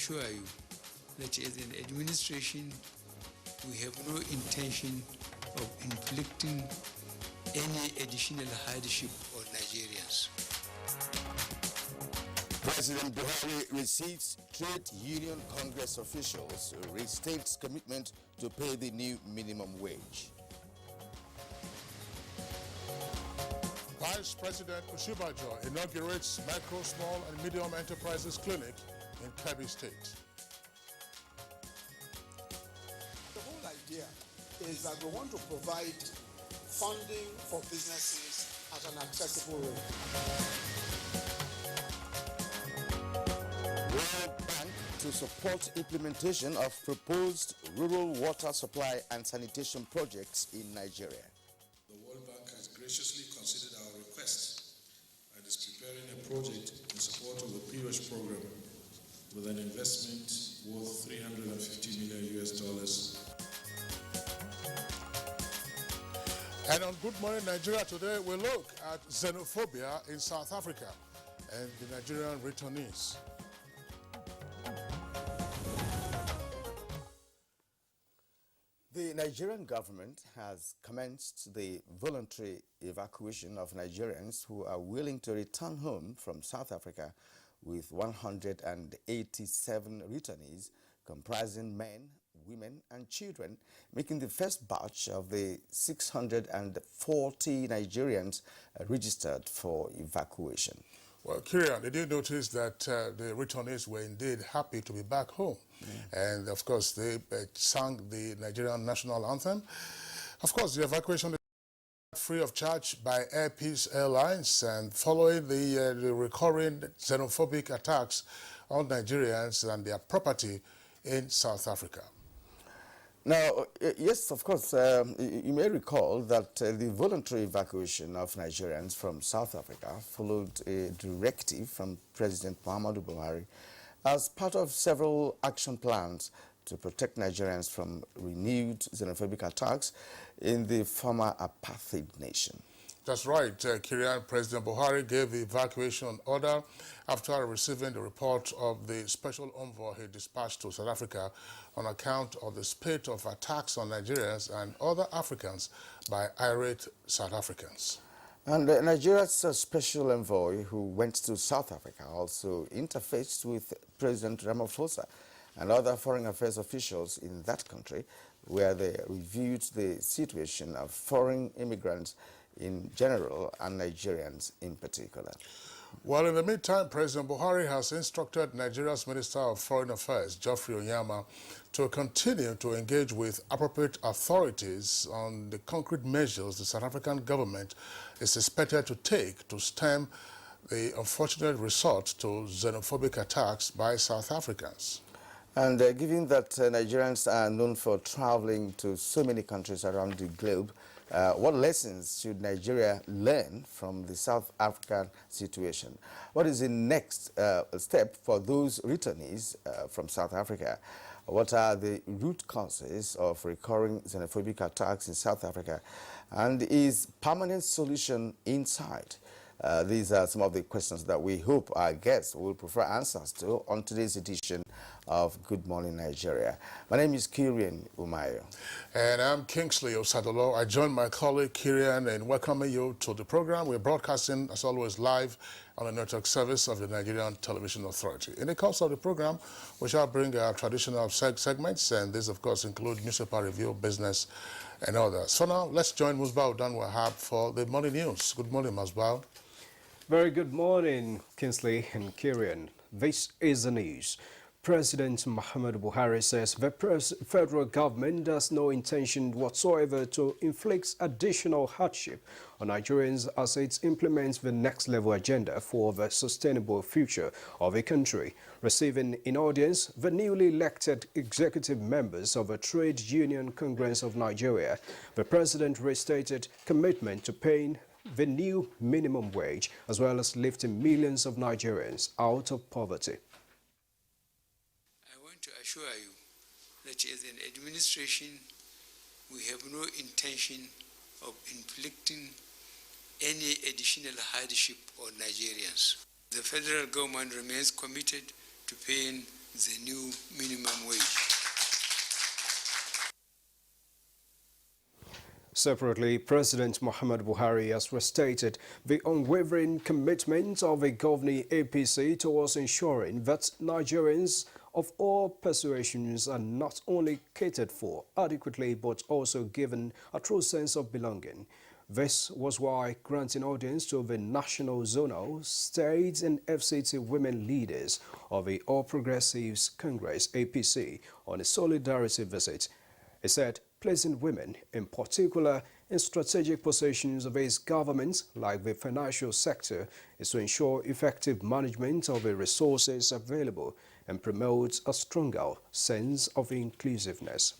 assure you that as an administration, we have no intention of inflicting any additional hardship on Nigerians. President Buhari receives Trade Union Congress officials, restates commitment to pay the new minimum wage. Vice President Oshibajo inaugurates Micro, Small and Medium Enterprises Clinic in Kebbi State. The whole idea is that we want to provide funding for businesses at an accessible rate. World Bank to support implementation of proposed rural water supply and sanitation projects in Nigeria. The World Bank has graciously considered our request and is preparing a project in support of the PRESH program with an investment worth $350 million US. And on Good Morning Nigeria today, we look at xenophobia in South Africa and the Nigerian returnees. The Nigerian government has commenced the voluntary evacuation of Nigerians who are willing to return home from South Africa, with 187 returnees comprising men, women and children, making the first batch of the 640 Nigerians registered for evacuation. Well, Kirian, did you notice that the returnees were indeed happy to be back home? And of course, they sang the Nigerian national anthem. Of course, the evacuation is free of charge by Air Peace Airlines, and following the recurring xenophobic attacks on Nigerians and their property in South Africa. Now, yes, of course, you may recall that the voluntary evacuation of Nigerians from South Africa followed a directive from President Muhammadu Buhari as part of several action plans to protect Nigerians from renewed xenophobic attacks in the former apartheid nation. That's right, Kirian. President Buhari gave the evacuation order after receiving the report of the special envoy he dispatched to South Africa on account of the spate of attacks on Nigerians and other Africans by irate South Africans. And Nigeria's special envoy who went to South Africa also interfaced with President Ramaphosa and other foreign affairs officials in that country, where they reviewed the situation of foreign immigrants in general and Nigerians in particular. Well, in the meantime, President Buhari has instructed Nigeria's Minister of Foreign Affairs, Geoffrey Onyema, to continue to engage with appropriate authorities on the concrete measures the South African government is expected to take to stem the unfortunate resort to xenophobic attacks by South Africans. And given that Nigerians are known for traveling to so many countries around the globe, what lessons should Nigeria learn from the South African situation? What is the next step for those returnees from South Africa? What are the root causes of recurring xenophobic attacks in South Africa? And is permanent solution in sight? These are some of the questions that we hope our guests will prefer answers to on today's edition of Good Morning Nigeria. My name is Kirian Umayo. And I'm Kingsley Osadolo. I join my colleague Kirian in welcoming you to the program. We're broadcasting, as always, live on the network service of the Nigerian Television Authority. In the course of the program, we shall bring our traditional segments, and these, of course, include newspaper review, business, and others. So now, let's join Musbao Dan Wahab for the morning news. Good morning, Musbao. Very good morning, Kingsley and Kirian. This is the news. President Muhammadu Buhari says the federal government has no intention whatsoever to inflict additional hardship on Nigerians as it implements the next level agenda for the sustainable future of the country. Receiving in audience the newly elected executive members of the Trade Union Congress of Nigeria, the president restated commitment to paying the new minimum wage, as well as lifting millions of Nigerians out of poverty. I want to assure you that as an administration, we have no intention of inflicting any additional hardship on Nigerians. The federal government remains committed to paying the new minimum wage. Separately, President Muhammad Buhari has restated the unwavering commitment of the governing APC towards ensuring that Nigerians of all persuasions are not only catered for adequately but also given a true sense of belonging. This was why granting audience to the national, zonal, state and FCT women leaders of the All Progressives Congress APC on a solidarity visit. He said placing women, in particular in strategic positions of his government, like the financial sector, is to ensure effective management of the resources available and promotes a stronger sense of inclusiveness.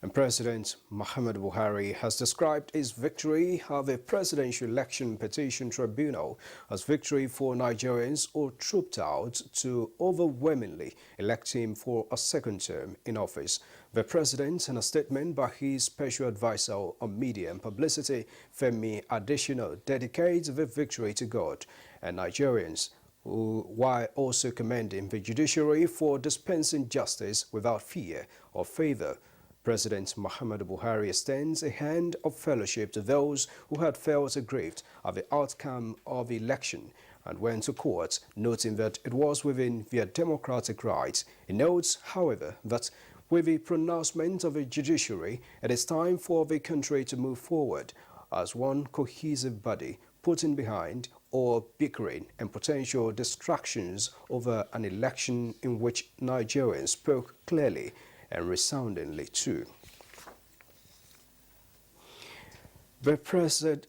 And President Muhammad Buhari has described his victory at the Presidential Election Petition Tribunal as victory for Nigerians who trooped out to overwhelmingly elect him for a second term in office. The President, in a statement by his special advisor on media and publicity, Femi Adesina, dedicates the victory to God and Nigerians, while also commending the judiciary for dispensing justice without fear or favor. President Muhammad Buhari extends a hand of fellowship to those who had felt aggrieved at the outcome of the election and went to court, noting that it was within their democratic rights. He notes, however, that with the pronouncement of the judiciary, it is time for the country to move forward as one cohesive body, putting behind all bickering and potential distractions over an election in which Nigerians spoke clearly and resoundingly too. The President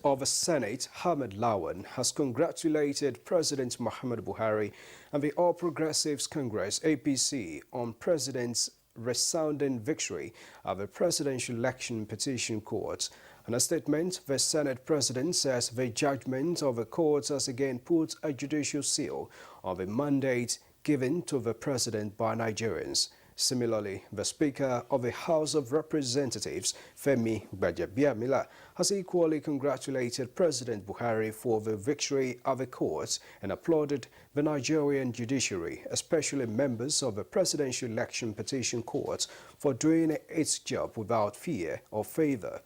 of the Senate, Ahmed Lawan, has congratulated President Muhammad Buhari and the All Progressives Congress APC on President's resounding victory at the Presidential Election Petition Court. In a statement, the Senate President says the judgment of the court has again put a judicial seal on the mandate given to the President by Nigerians. Similarly, the Speaker of the House of Representatives, Femi Gbajabiamila, has equally congratulated President Buhari for the victory of the court and applauded the Nigerian judiciary, especially members of the Presidential Election Petition Court, for doing its job without fear or favor.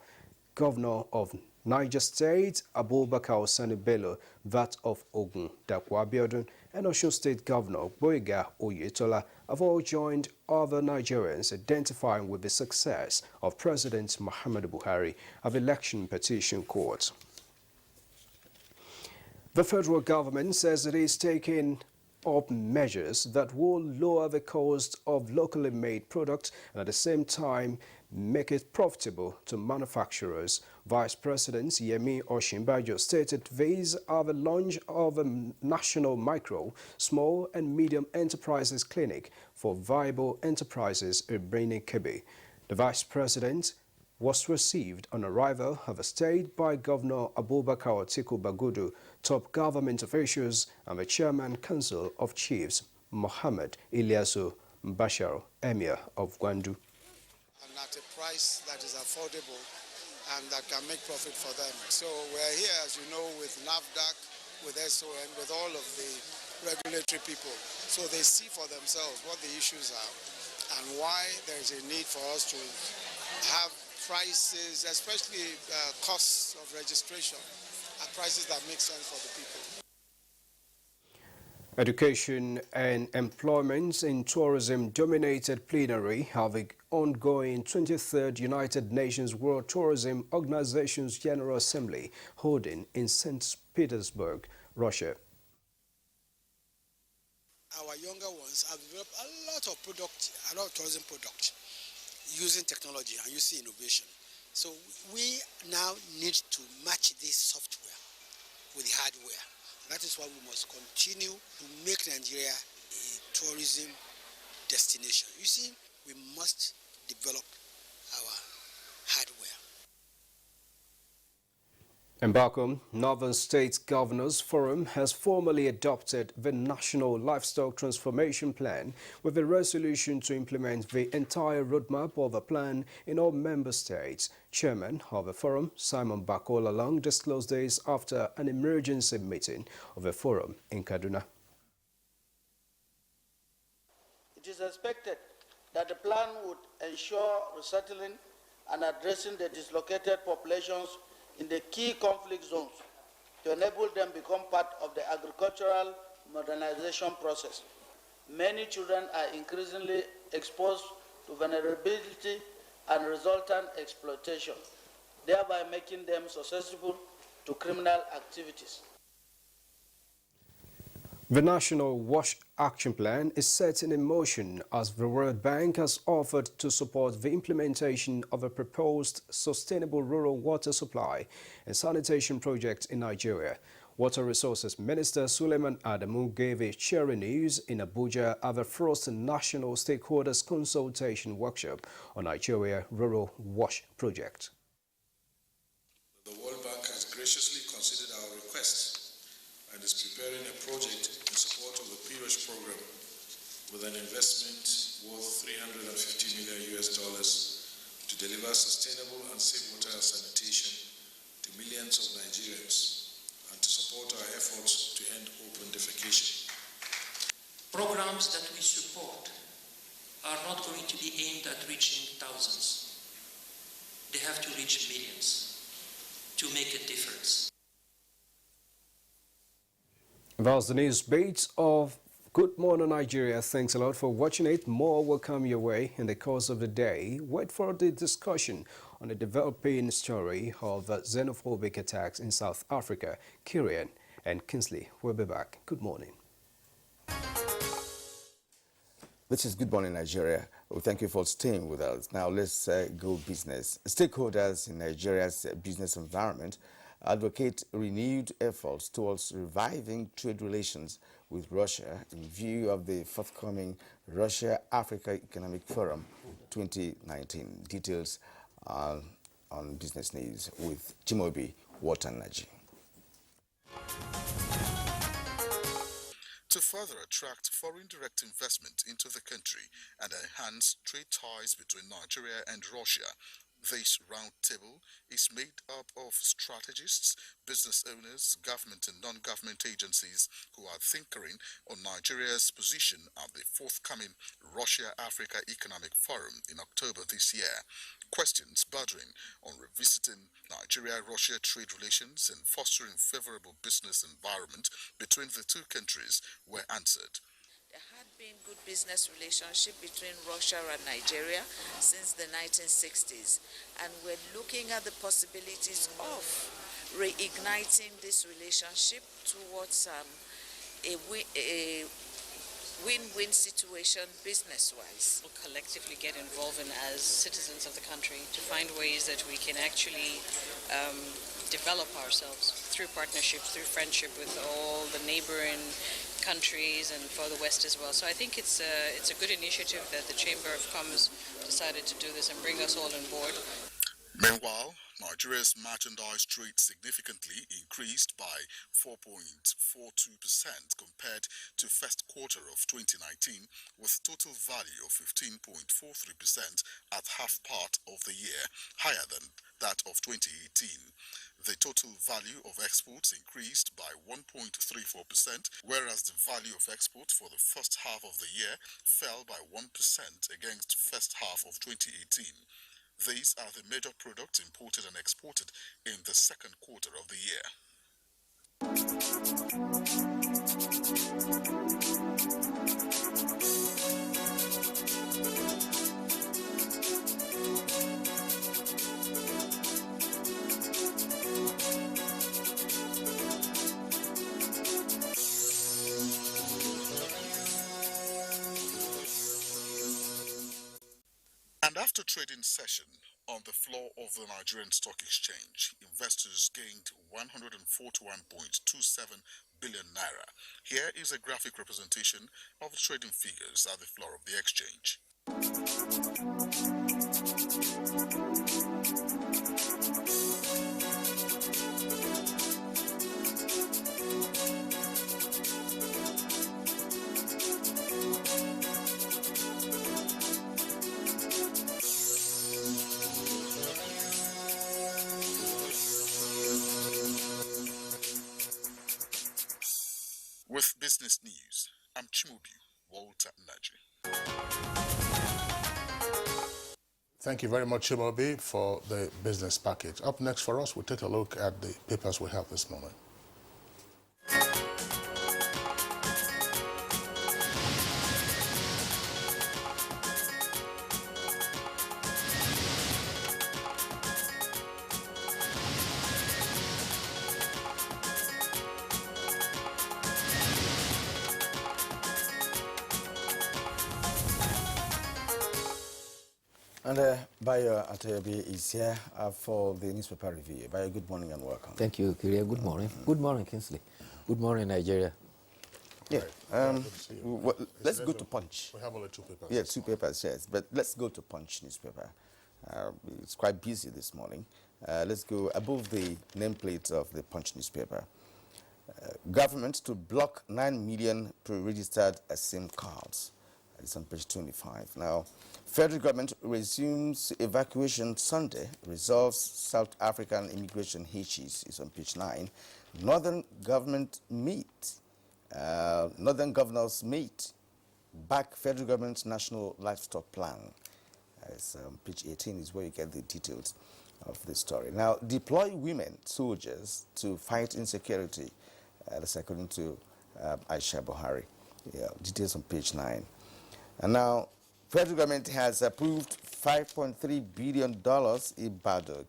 Governor of Niger State, Abubakar Sani Bello, that of Ogun, Dapo Abiodun, and Osun State Governor Boyega Oyetola have all joined other Nigerians identifying with the success of President Muhammad Buhari of Election Petition Court. The federal government says it is taking up measures that will lower the cost of locally made products and at the same time make it profitable to manufacturers. Vice President Yemi Osinbajo stated these are the launch of a national micro, small and medium enterprises clinic for viable enterprises in Birnin Kebbi. The Vice President was received on arrival of the state by Governor Abubakar Atiku Bagudu, top government officials and the Chairman Council of Chiefs, Mohammed Ilyasu Bashar, Emir of Gwandu. And at a price that is affordable and that can make profit for them. So we're here, as you know, with NAFDAC, with SON, with all of the regulatory people. So they see for themselves what the issues are and why there's a need for us to have prices, especially costs of registration, at prices that make sense for the people. Education and employment in tourism dominated plenary of the ongoing 23rd United Nations World Tourism Organization's General Assembly holding in St. Petersburg, Russia. Our younger ones have developed a lot of tourism products using technology and using innovation. So we now need to match this software with the hardware. That is why we must continue to make Nigeria a tourism destination. You see, we must develop our hardware. In Bakum, Northern States Governors Forum has formally adopted the National Livestock Transformation Plan with a resolution to implement the entire roadmap of the plan in all member states. Chairman of the forum, Simon Bakolalang, disclosed this after an emergency meeting of the forum in Kaduna. It is expected that the plan would ensure resettling and addressing the dislocated populations in the key conflict zones to enable them become part of the agricultural modernization process. Many children are increasingly exposed to vulnerability and resultant exploitation, thereby making them susceptible to criminal activities. The National Wash Action Plan is set in motion as the World Bank has offered to support the implementation of a proposed sustainable rural water supply and sanitation project in Nigeria. Water Resources Minister Suleiman Adamu gave a cheering news in Abuja at the first National Stakeholders Consultation Workshop on Nigeria Rural Wash Project. The World Bank has graciously considered our request and is preparing a project in support of the PRESH program with an investment worth $350 million to deliver sustainable and safe water sanitation to millions of Nigerians and to support our efforts to end open defecation. Programs that we support are not going to be aimed at reaching thousands. They have to reach millions to make a difference. That's the news bits of Good Morning Nigeria. Thanks a lot for watching it. More will come your way in the course of the day. Wait for the discussion on the developing story of xenophobic attacks in South Africa. Kirian and Kinsley will be back. Good morning. This is Good Morning Nigeria. We thank you for staying with us. Now let's go business. Stakeholders in Nigeria's business environment advocate renewed efforts towards reviving trade relations with Russia in view of the forthcoming Russia-Africa Economic Forum 2019. Details on business news with Jimobi Watanaji. To further attract foreign direct investment into the country and enhance trade ties between Nigeria and Russia, this roundtable is made up of strategists, business owners, government and non-government agencies who are tinkering on Nigeria's position at the forthcoming Russia-Africa Economic Forum in October this year. Questions bordering on revisiting Nigeria-Russia trade relations and fostering favorable business environment between the two countries were answered. There had been good business relationship between Russia and Nigeria since the 1960s, and we're looking at the possibilities of reigniting this relationship towards a win-win situation business-wise. We'll collectively get involved in as citizens of the country to find ways that we can actually develop ourselves through partnership, through friendship with all the neighboring countries and for the West as well. So I think it's a good initiative that the Chamber of Commerce decided to do this and bring us all on board. Meanwhile, Nigeria's merchandise trade significantly increased by 4.42% compared to first quarter of 2019, with total value of 15.43% at half part of the year, higher than that of 2018. The total value of exports increased by 1.34%, whereas the value of exports for the first half of the year fell by 1% against first half of 2018. These are the major products imported and exported in the second quarter of the year. And after trading session on the floor of the Nigerian Stock Exchange, investors gained 141.27 billion naira. Here is a graphic representation of the trading figures at the floor of the exchange. With business news, I'm Chimobi Watanaji. Thank you very much, Chimaobi, for the business package. Up next for us, we'll take a look at the papers we have this morning. And Bayo Atebi is here for the newspaper review. Bayo, good morning and welcome. Thank you, Kyria. Good morning. Good morning, Kingsley. Good morning, Nigeria. Yeah. Well, let's go to Punch. We have only two papers. Yeah, two papers, yes. But let's go to Punch newspaper. It's quite busy this morning. Let's go above the nameplate of the Punch newspaper. Government to block 9 million pre-registered SIM cards. It's on page 25. Now, federal government resumes evacuation Sunday, resolves South African immigration hitches. It's on page 9. Northern governors meet, back federal government's national livestock plan. It's page 18 is where you get the details of the story. Now, deploy women soldiers to fight insecurity. That's according to Aisha Buhari. Yeah, details on page 9. And now, federal government has approved $5.3 billion Ibadan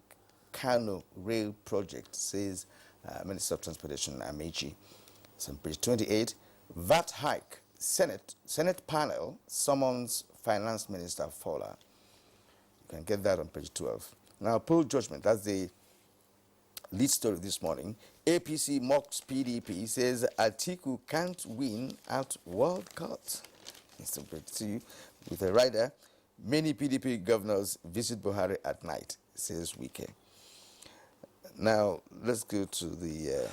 Kano rail project, says Minister of Transportation Amechi. It's on page 28. VAT hike. Senate panel summons Finance Minister Fola. You can get that on page 12. Now, poll judgment. That's the lead story this morning. APC mocks PDP, says Atiku can't win at World Cup. It's on page 2. With a rider, many PDP governors visit Buhari at night, says Wike. Now, let's go to the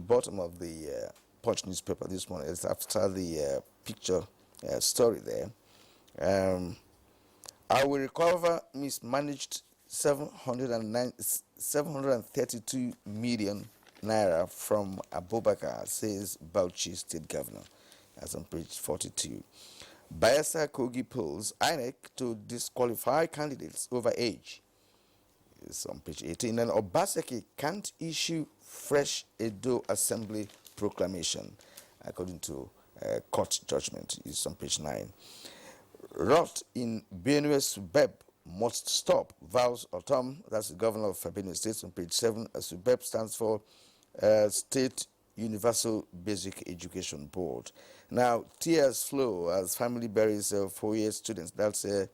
bottom of the Punch newspaper this morning. It's after the picture story there. I will recover mismanaged 732 million naira from Abubakar, says Bauchi State Governor. That's on page 42. Bayelsa Kogi polls INEC to disqualify candidates over age. It's on page 18. And Obaseki can't issue fresh Edo Assembly proclamation, according to court judgment. It's on page 9. Rot in Benue Subeb must stop, vows Otom. That's the governor of Benue State on page 7. Subeb stands for State Universal Basic Education Board. Now, tears flow as family buries 4-year students. That's the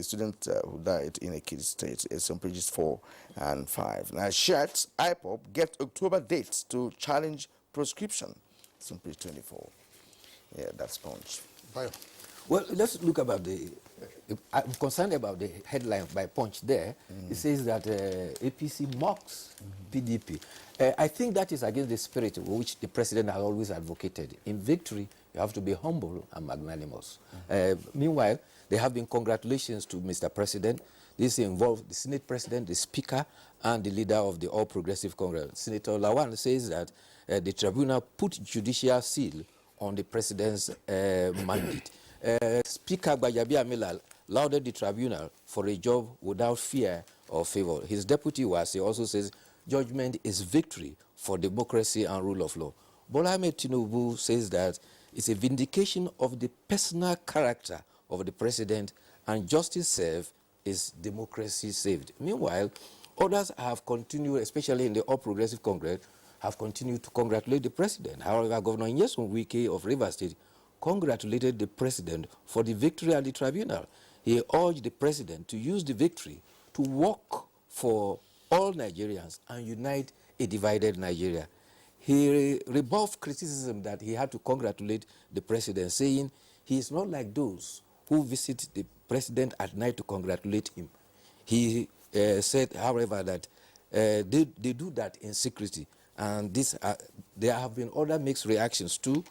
student who died in a kid's state. It's on pages 4 and 5. Now, Shirts, IPOP get October dates to challenge prescription. It's on page 24. Yeah, that's Punch. Bayo. Well, let's look about I'm concerned about the headline by Punch there. It says that APC mocks PDP. I think that is against the spirit which the president has always advocated. In victory, you have to be humble and magnanimous. Meanwhile, there have been congratulations to Mr. President. This involved the Senate President, the Speaker, and the leader of the All Progressive Congress. Senator Lawan says that the tribunal put judicial seal on the president's mandate. Speaker Gbajabi Amila lauded the tribunal for a job without fear or favor. His deputy Wase also says judgment is victory for democracy and rule of law. Bola Ahmed Tinubu says that it's a vindication of the personal character of the president, and justice served is democracy saved. Meanwhile, others have continued, especially in the All Progressive Congress, have continued to congratulate the president. However, Governor Nyesom Wike of Rivers State congratulated the president for the victory at the tribunal. He urged the president to use the victory to work for all Nigerians and unite a divided Nigeria. He rebuffed criticism that he had to congratulate the president, saying he is not like those who visit the president at night to congratulate him. He said, however, that they do that in secrecy, and there have been other mixed reactions too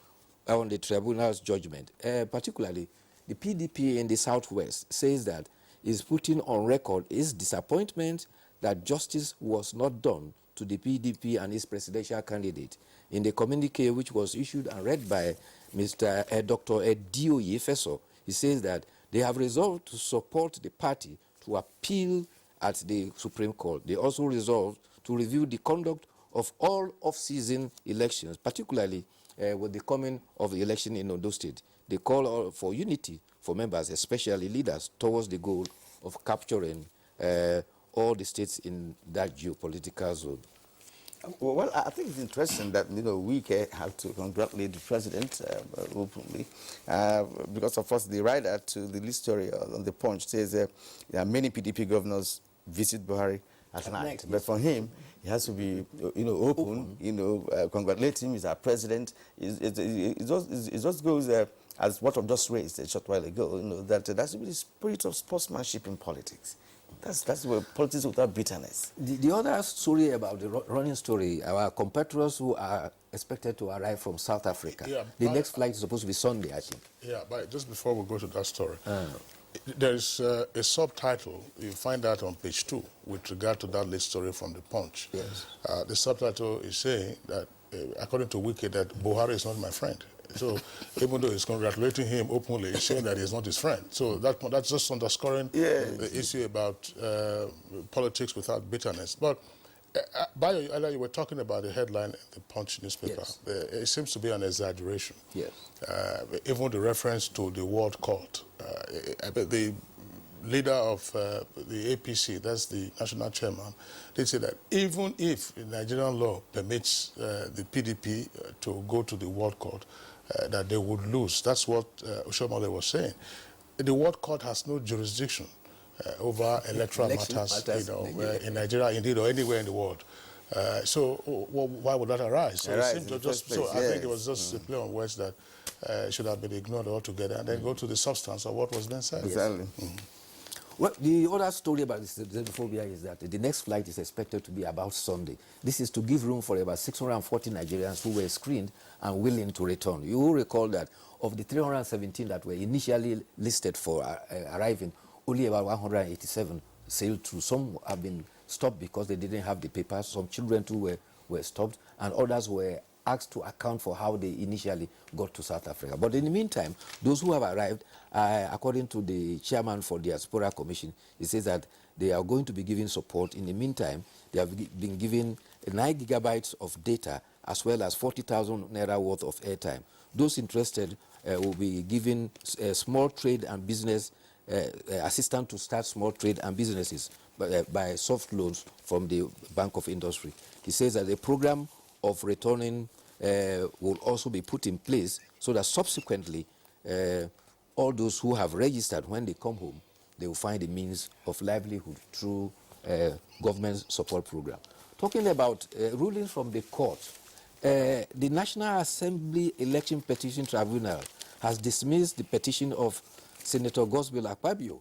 on the tribunal's judgment. Particularly, the PDP in the Southwest says that is putting on record its disappointment that justice was not done to the PDP and its presidential candidate. In the communique which was issued and read by Dr. Edioye Feso, he says that They have resolved to support the party to appeal at the Supreme Court. They also resolved to review the conduct of all off-season elections, particularly with the coming of the election in Ondo State. They call for unity for members, especially leaders, towards the goal of capturing all the states in that geopolitical zone. Well, I think it's interesting that, we have to congratulate the president openly, because, of course, the writer to the lead story on the Punch says there are many PDP governors visit Buhari at night. But for him, he has to be, open. Congratulate him. He's our president. It just goes as what I've just raised a short while ago. That there should be the spirit of sportsmanship in politics. That's where politics without bitterness. The other story about the running story, our compatriots who are expected to arrive from South Africa. Yeah, the next flight is supposed to be Sunday, I think. Yeah, but just before we go to that story, there's a subtitle, you find that on page 2, with regard to that late story from the Punch. Yes. The subtitle is saying that, according to Wiki, that Buhari is not my friend. So even though he's congratulating him openly, he's saying that he's not his friend. So that's just underscoring the issue about politics without bitterness. But Bayo, earlier you were talking about the headline in the Punch newspaper. Yes. It seems to be an exaggeration. Yes. Even the reference to the World Court. The leader of the APC, that's the national chairman, they say that even if the Nigerian law permits the PDP to go to the World Court, that they would lose. That's what Oshomole was saying. The World Court has no jurisdiction over electoral matters in Nigeria, indeed, or anywhere in the world. So why would that arise? So, I think it was just a play on words that should have been ignored altogether, and then go to the substance of what was being said. Exactly. Well, the other story about this xenophobia is that the next flight is expected to be about Sunday. This is to give room for about 640 Nigerians who were screened and willing to return. You will recall that of the 317 that were initially listed for arriving, only about 187 sailed through. Some have been stopped because they didn't have the papers. Some children too were stopped, and others were asked to account for how they initially got to South Africa. But in the meantime, those who have arrived, according to the chairman for the Diaspora Commission, he says that they are going to be giving support. In the meantime, they have been given 9 gigabytes of data as well as 40,000 naira worth of airtime. Those interested will be given small trade and business assistance to start small trade and businesses by soft loans from the Bank of Industry. He says that the program of returning will also be put in place so that subsequently all those who have registered, when they come home, they will find a means of livelihood through government support program. Talking about rulings from the court, the National Assembly Election Petition Tribunal has dismissed the petition of Senator Godswill Akpabio,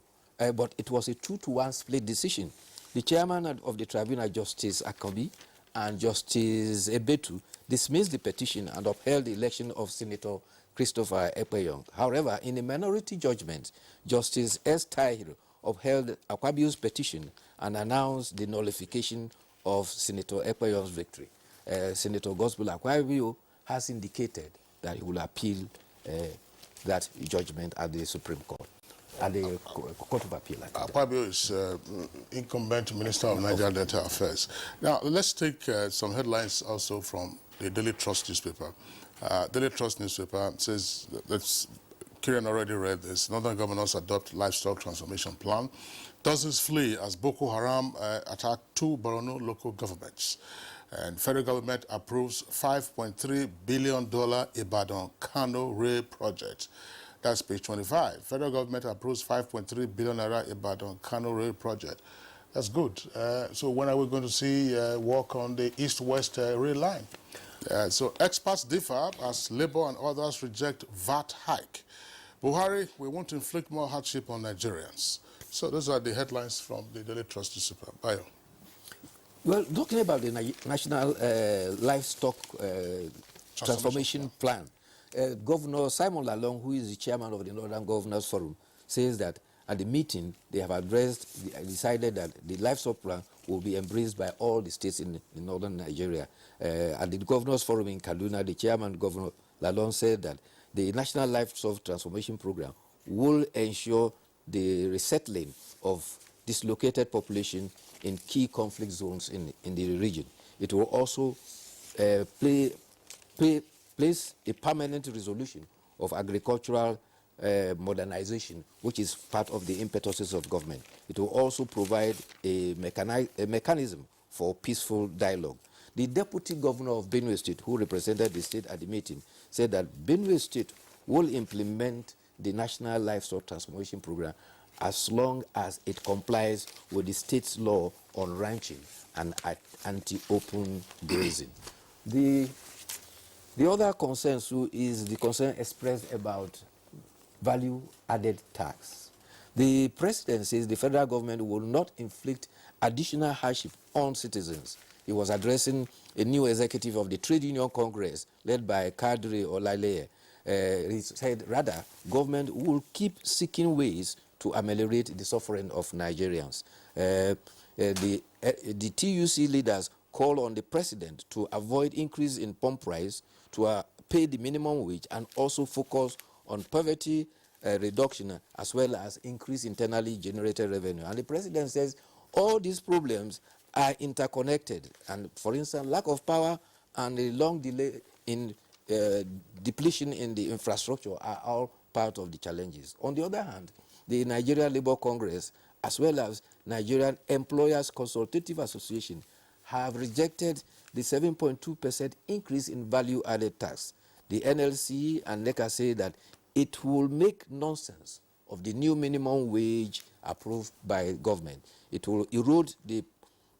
but it was a 2-to-1 split decision. The chairman of the tribunal, Justice Akobi, and Justice Ebetu dismissed the petition and upheld the election of Senator Christopher Ekpeyong. However, in a minority judgment, Justice S. Tahir upheld Akpabio's petition and announced the nullification of Senator Ekpeyong's victory. Senator Godswill Akpabio has indicated that he will appeal that judgment at the Supreme Court, at the Court of Appeal. Akpabio is incumbent Minister of Niger Delta Affairs. Now, let's take some headlines also from the Daily Trust newspaper. Daily Trust newspaper says, that's Kieran already read this, Northern governors adopt livestock transformation plan. Dozens flee as Boko Haram attack 2 Borno local governments. And federal government approves $5.3 billion Ibadan-Kano rail project. That's page 25. Federal government approves 5.3 billion naira Ibadan-Kano rail project. That's good. So when are we going to see work on the east-west rail line? So experts differ as Labour and others reject VAT hike. Buhari, we want to inflict more hardship on Nigerians. So those are the headlines from the Daily Trust newspaper. Bayo. Well, talking about the National Livestock Transformation Plan, Governor Simon Lalong, who is the chairman of the Northern Governors Forum, says that at the meeting they have decided that the livestock plan will be embraced by all the states in northern Nigeria. At the Governors Forum in Kaduna, the chairman, Governor Lalong, said that the National Livestock Transformation Program will ensure the resettling of dislocated population in key conflict zones in the region. It will also place a permanent resolution of agricultural modernization, which is part of the impetuses of government. It will also provide a mechanism for peaceful dialogue. The deputy governor of Benue State, who represented the state at the meeting, said that Benue State will implement the National Livestock Transformation Program as long as it complies with the state's law on ranching and anti-open grazing. The other concern too is the concern expressed about value-added tax. The president says the federal government will not inflict additional hardship on citizens. He was addressing a new executive of the Trade Union Congress led by Kadri Olaleye. He said, rather, government will keep seeking ways to ameliorate the suffering of Nigerians. The TUC leaders call on the president to avoid increase in pump price, to pay the minimum wage, and also focus on poverty reduction as well as increase internally generated revenue. And the president says all these problems are interconnected. And for instance, lack of power and a long delay in depletion in the infrastructure are all part of the challenges. On the other hand, the Nigerian Labour Congress as well as Nigerian Employers Consultative Association have rejected the 7.2% increase in value-added tax. The NLC and NECA say that it will make nonsense of the new minimum wage approved by government. It will erode the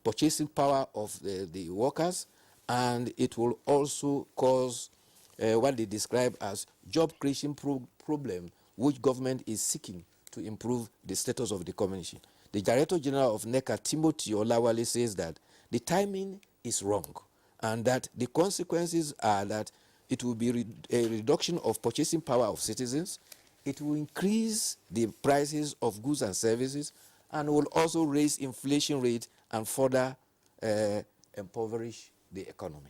purchasing power of the workers, and it will also cause what they describe as job creation problem, which government is seeking to improve the status of the community. The Director General of NECA, Timothy Olawale, says that the timing is wrong and that the consequences are that it will be a reduction of purchasing power of citizens, it will increase the prices of goods and services, and will also raise inflation rate and further impoverish the economy.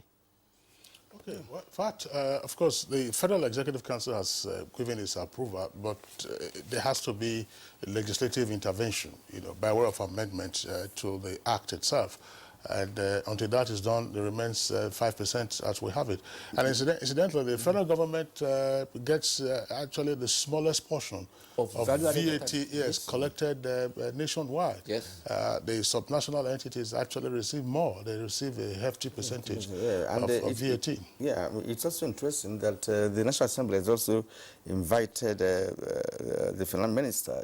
Okay, well, in fact, of course, the Federal Executive Council has given its approval, but there has to be a legislative intervention, by way of amendment to the Act itself. And until that is done, there remains 5% as we have it. And incidentally, the federal government gets actually the smallest portion of VAT collected nationwide. Yes. The subnational entities actually receive more. They receive a hefty percentage of VAT. Yeah, it's also interesting that the National Assembly has also invited the finance minister,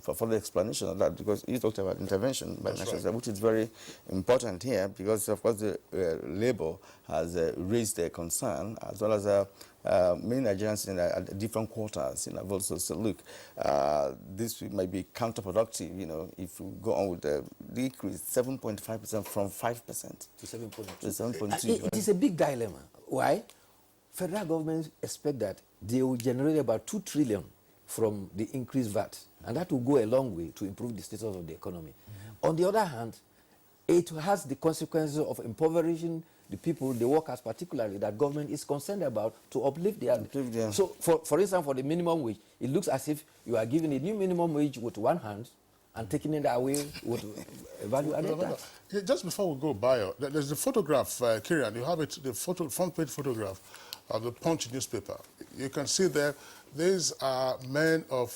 for further explanation of that, because he talked about intervention by the National Assembly, which is very important here, because of course the Labour has raised their concern, as well as many Nigerians in different quarters have also said, look, this might be counterproductive, if we go on with the decrease 7.5% from 5% to 7.2. To 7.2. It is a big dilemma. Why? Federal governments expect that they will generate about 2 trillion from the increased VAT, and that will go a long way to improve the status of the economy. On the other hand, it has the consequences of impoverishing the people, the workers particularly, that government is concerned about to uplift their... So, for instance, for the minimum wage, it looks as if you are giving a new minimum wage with one hand and taking it away with a value-added tax. Just before we go, Bayo, there's the photograph, Kirian, you have it, the front page photograph of the Punch newspaper. You can see there, these are men of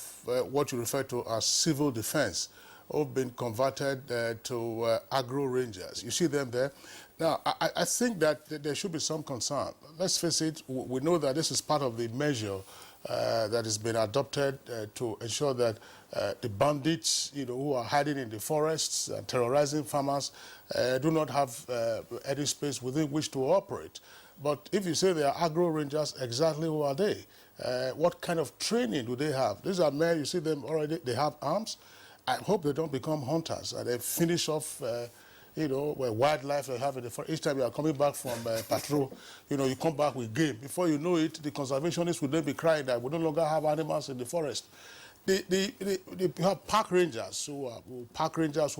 what you refer to as civil defense, who've been converted to agro rangers. You see them there. Now, I think that there should be some concern. Let's face it, we know that this is part of the measure that has been adopted to ensure that the bandits, who are hiding in the forests and terrorizing farmers, do not have any space within which to operate. But if you say they are agro rangers, exactly who are they? What kind of training do they have? These are men, you see them already, they have arms. I hope they don't become hunters and they finish off, wildlife they have in the forest. Each time you are coming back from patrol, you come back with game. Before you know it, the conservationists will then be crying that we no longer have animals in the forest. You have park rangers who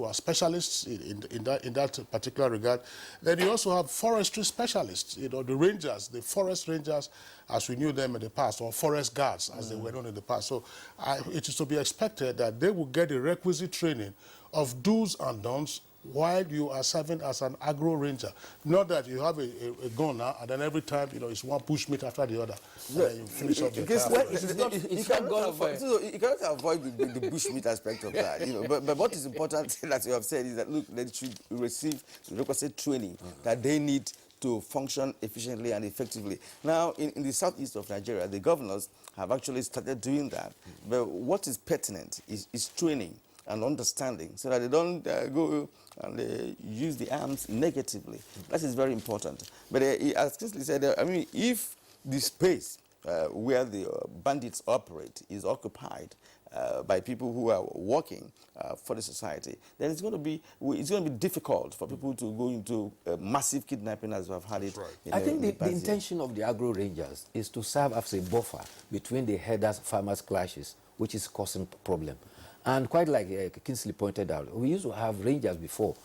are specialists in that particular regard. Then you also have forestry specialists. You know, the rangers, the forest rangers, as we knew them in the past, or forest guards as they were known in the past. So it is to be expected that they will get the requisite training of do's and don'ts while you are serving as an agro ranger. Not that you have a gun now, and then every time, you know, it's one bushmeat after the other. And then you finish up the You cannot avoid the bushmeat aspect of that, you know. But what is important, as you have said, is that, look, they should receive the requisite training that they need to function efficiently and effectively. Now, in the southeast of Nigeria, the governors have actually started doing that. But what is pertinent is training and understanding, so that they don't go and use the arms negatively. That is very important. But as Kingsley said, I mean, if the space where the bandits operate is occupied by people who are working for the society, then it's going to be difficult for people to go into massive kidnapping as we have had it. I think the intention of the agro rangers is to serve as a buffer between the herders-farmers clashes, which is causing problem. And quite like Kingsley pointed out, we used to have rangers before.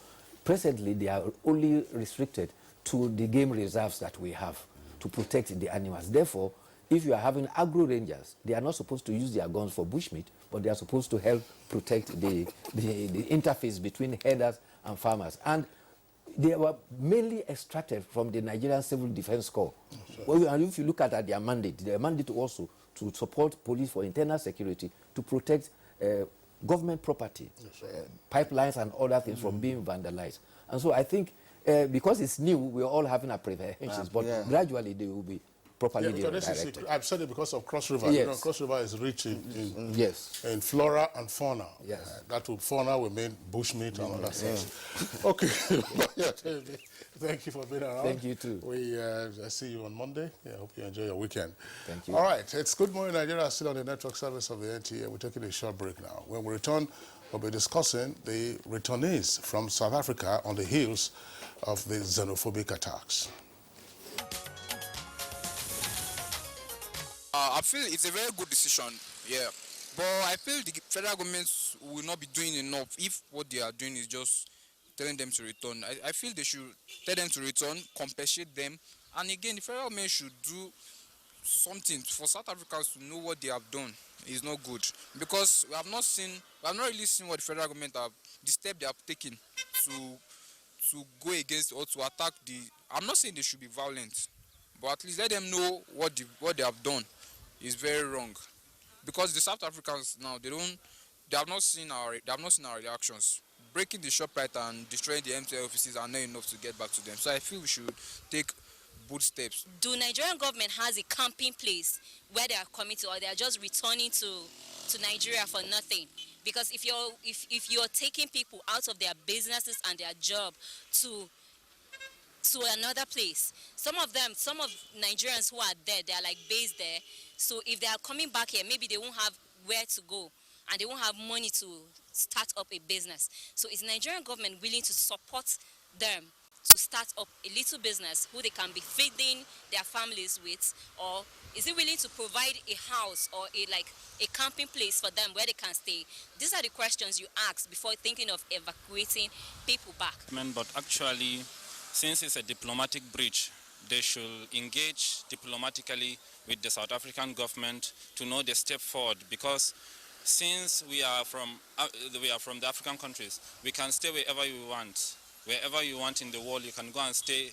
Presently, they are only restricted to the game reserves that we have to protect the animals. Therefore, if you are having agro rangers, they are not supposed to use their guns for bushmeat, but they are supposed to help protect the interface between herders and farmers. And they were mainly extracted from the Nigerian Civil Defense Corps. Well, and if you look at their mandate also to support police for internal security, to protect government property, pipelines and other things from being vandalized. And so I think because it's new, we're all having apprehensions, but gradually they will be properly directed. I've said it because of Cross River. Yes. You know, Cross River is rich in flora and fauna. Yes. Fauna will mean bushmeat and all that stuff. Okay. Thank you for being around. Thank you too. We see you on Monday. I hope you enjoy your weekend. Thank you. All right. It's Good Morning Nigeria, still on the network service of the NTA. We're taking a short break now. When we return, we'll be discussing the returnees from South Africa on the heels of the xenophobic attacks. I feel it's a very good decision, yeah. But I feel the federal governments will not be doing enough if what they are doing is just telling them to return. I feel they should tell them to return, compensate them, and again, the federal government should do something for South Africans to know what they have done is not good, because we have not really seen what the federal government the step they have taken to go against or to attack the. I'm not saying they should be violent, but at least let them know what they have done is very wrong, because the South Africans now they have not seen our reactions. Breaking the ShopRite and destroying the MTL offices are not enough to get back to them. So I feel we should take bold steps. Do Nigerian government has a camping place where they are coming to, or they are just returning to Nigeria for nothing? Because if you're taking people out of their businesses and their job to another place, some of Nigerians who are there, they are like based there. So if they are coming back here, maybe they won't have where to go and they won't have money to start up a business. So is Nigerian government willing to support them to start up a little business who they can be feeding their families with, or is it willing to provide a house or a camping place for them where they can stay? These are the questions you ask before thinking of evacuating people back. But actually, since it's a diplomatic breach, they should engage diplomatically with the South African government to know the step forward, because since we are from the African countries, we can stay wherever you want. Wherever you want in the world, you can go and stay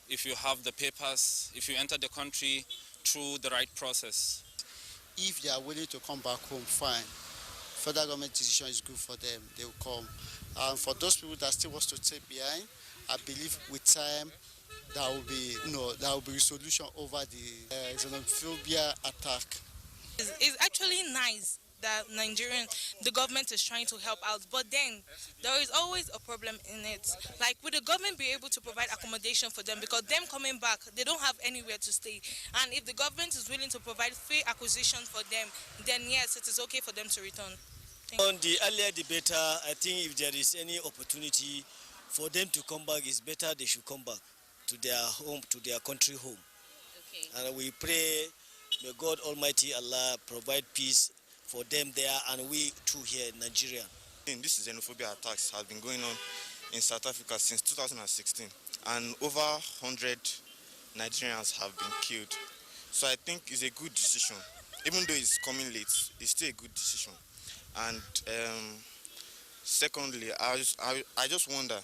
if you have the papers, if you enter the country through the right process. If they are willing to come back home, fine. Federal government decision is good for them, they will come. And for those people that still want to stay behind, I believe with time there will be resolution over the xenophobia attack. It's actually nice that the government is trying to help out, but then there is always a problem in it. Like, will the government be able to provide accommodation for them? Because them coming back, they don't have anywhere to stay. And if the government is willing to provide free acquisition for them, then yes, it is okay for them to return. On the earlier debate, I think if there is any opportunity for them to come back, it's better they should come back to their home, to their country home. Okay. And we pray, may God Almighty Allah provide peace for them there and we too here in Nigeria. This xenophobia attacks has been going on in South Africa since 2016, and over 100 Nigerians have been killed. So I think it's a good decision. Even though it's coming late, it's still a good decision. And secondly, I just wonder,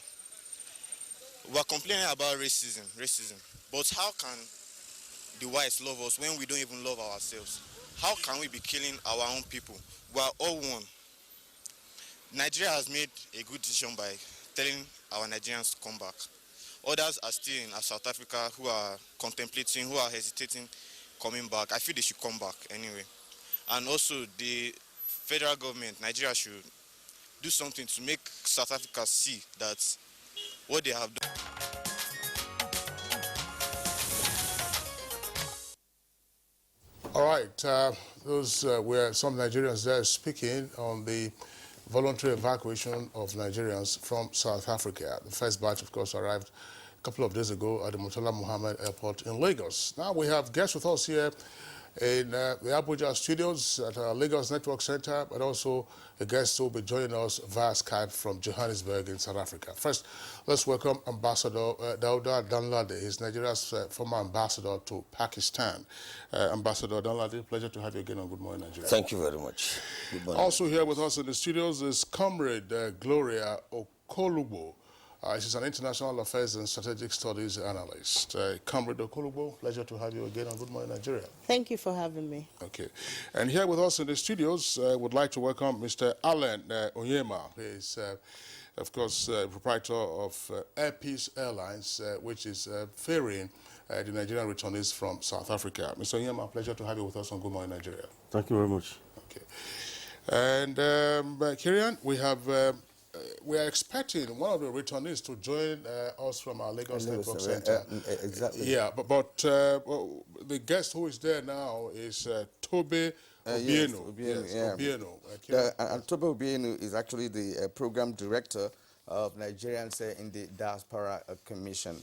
we're complaining about racism, but how can the whites love us when we don't even love ourselves? How can we be killing our own people? We are all one. Nigeria has made a good decision by telling our Nigerians to come back. Others are still in South Africa who are contemplating, who are hesitating coming back. I feel they should come back anyway. And also the federal government, Nigeria, should do something to make South Africa see that what they have done. All right, those were some Nigerians there speaking on the voluntary evacuation of Nigerians from South Africa. The first batch, of course, arrived a couple of days ago at the Murtala Muhammed Airport in Lagos. Now we have guests with us here in the Abuja studios at our Lagos Network Center, but also a guest who will be joining us via Skype from Johannesburg in South Africa. First, let's welcome Ambassador Dauda Danladi. He's Nigeria's former ambassador to Pakistan. Ambassador Danladi, pleasure to have you again on Good Morning Nigeria. Thank you very much. Good morning. Also here with us in the studios is Comrade Gloria Okolubo. She's an international affairs and strategic studies analyst. Comrade Okolubo, pleasure to have you again on Good Morning Nigeria. Thank you for having me. Okay. And here with us in the studios, would like to welcome Mr. Alan Onyema. He is, of course, proprietor of Air Peace Airlines, which is ferrying the Nigerian returnees from South Africa. Mr. Onyema, pleasure to have you with us on Good Morning Nigeria. Thank you very much. Okay. And Kirian, we are expecting one of the returnees to join us from our Lagos Network Center. Exactly. Yeah, but the guest who is there now is Tobe Obieno. Obieno. And Tobe Obieno is actually the program director of Nigerians in the Diaspora Commission.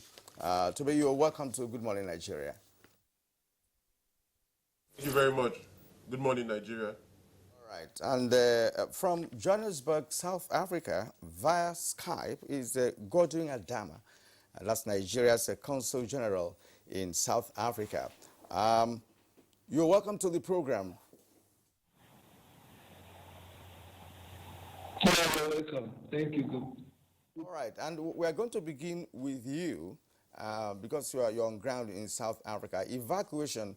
Tobe, you are welcome to Good Morning Nigeria. Thank you very much. Good morning, Nigeria. Right, and from Johannesburg, South Africa, via Skype is Godwin Adama. That's Nigeria's Consul General in South Africa. You're welcome to the program. You're welcome. Thank you. All right, and we're going to begin with you because you're on ground in South Africa. Evacuation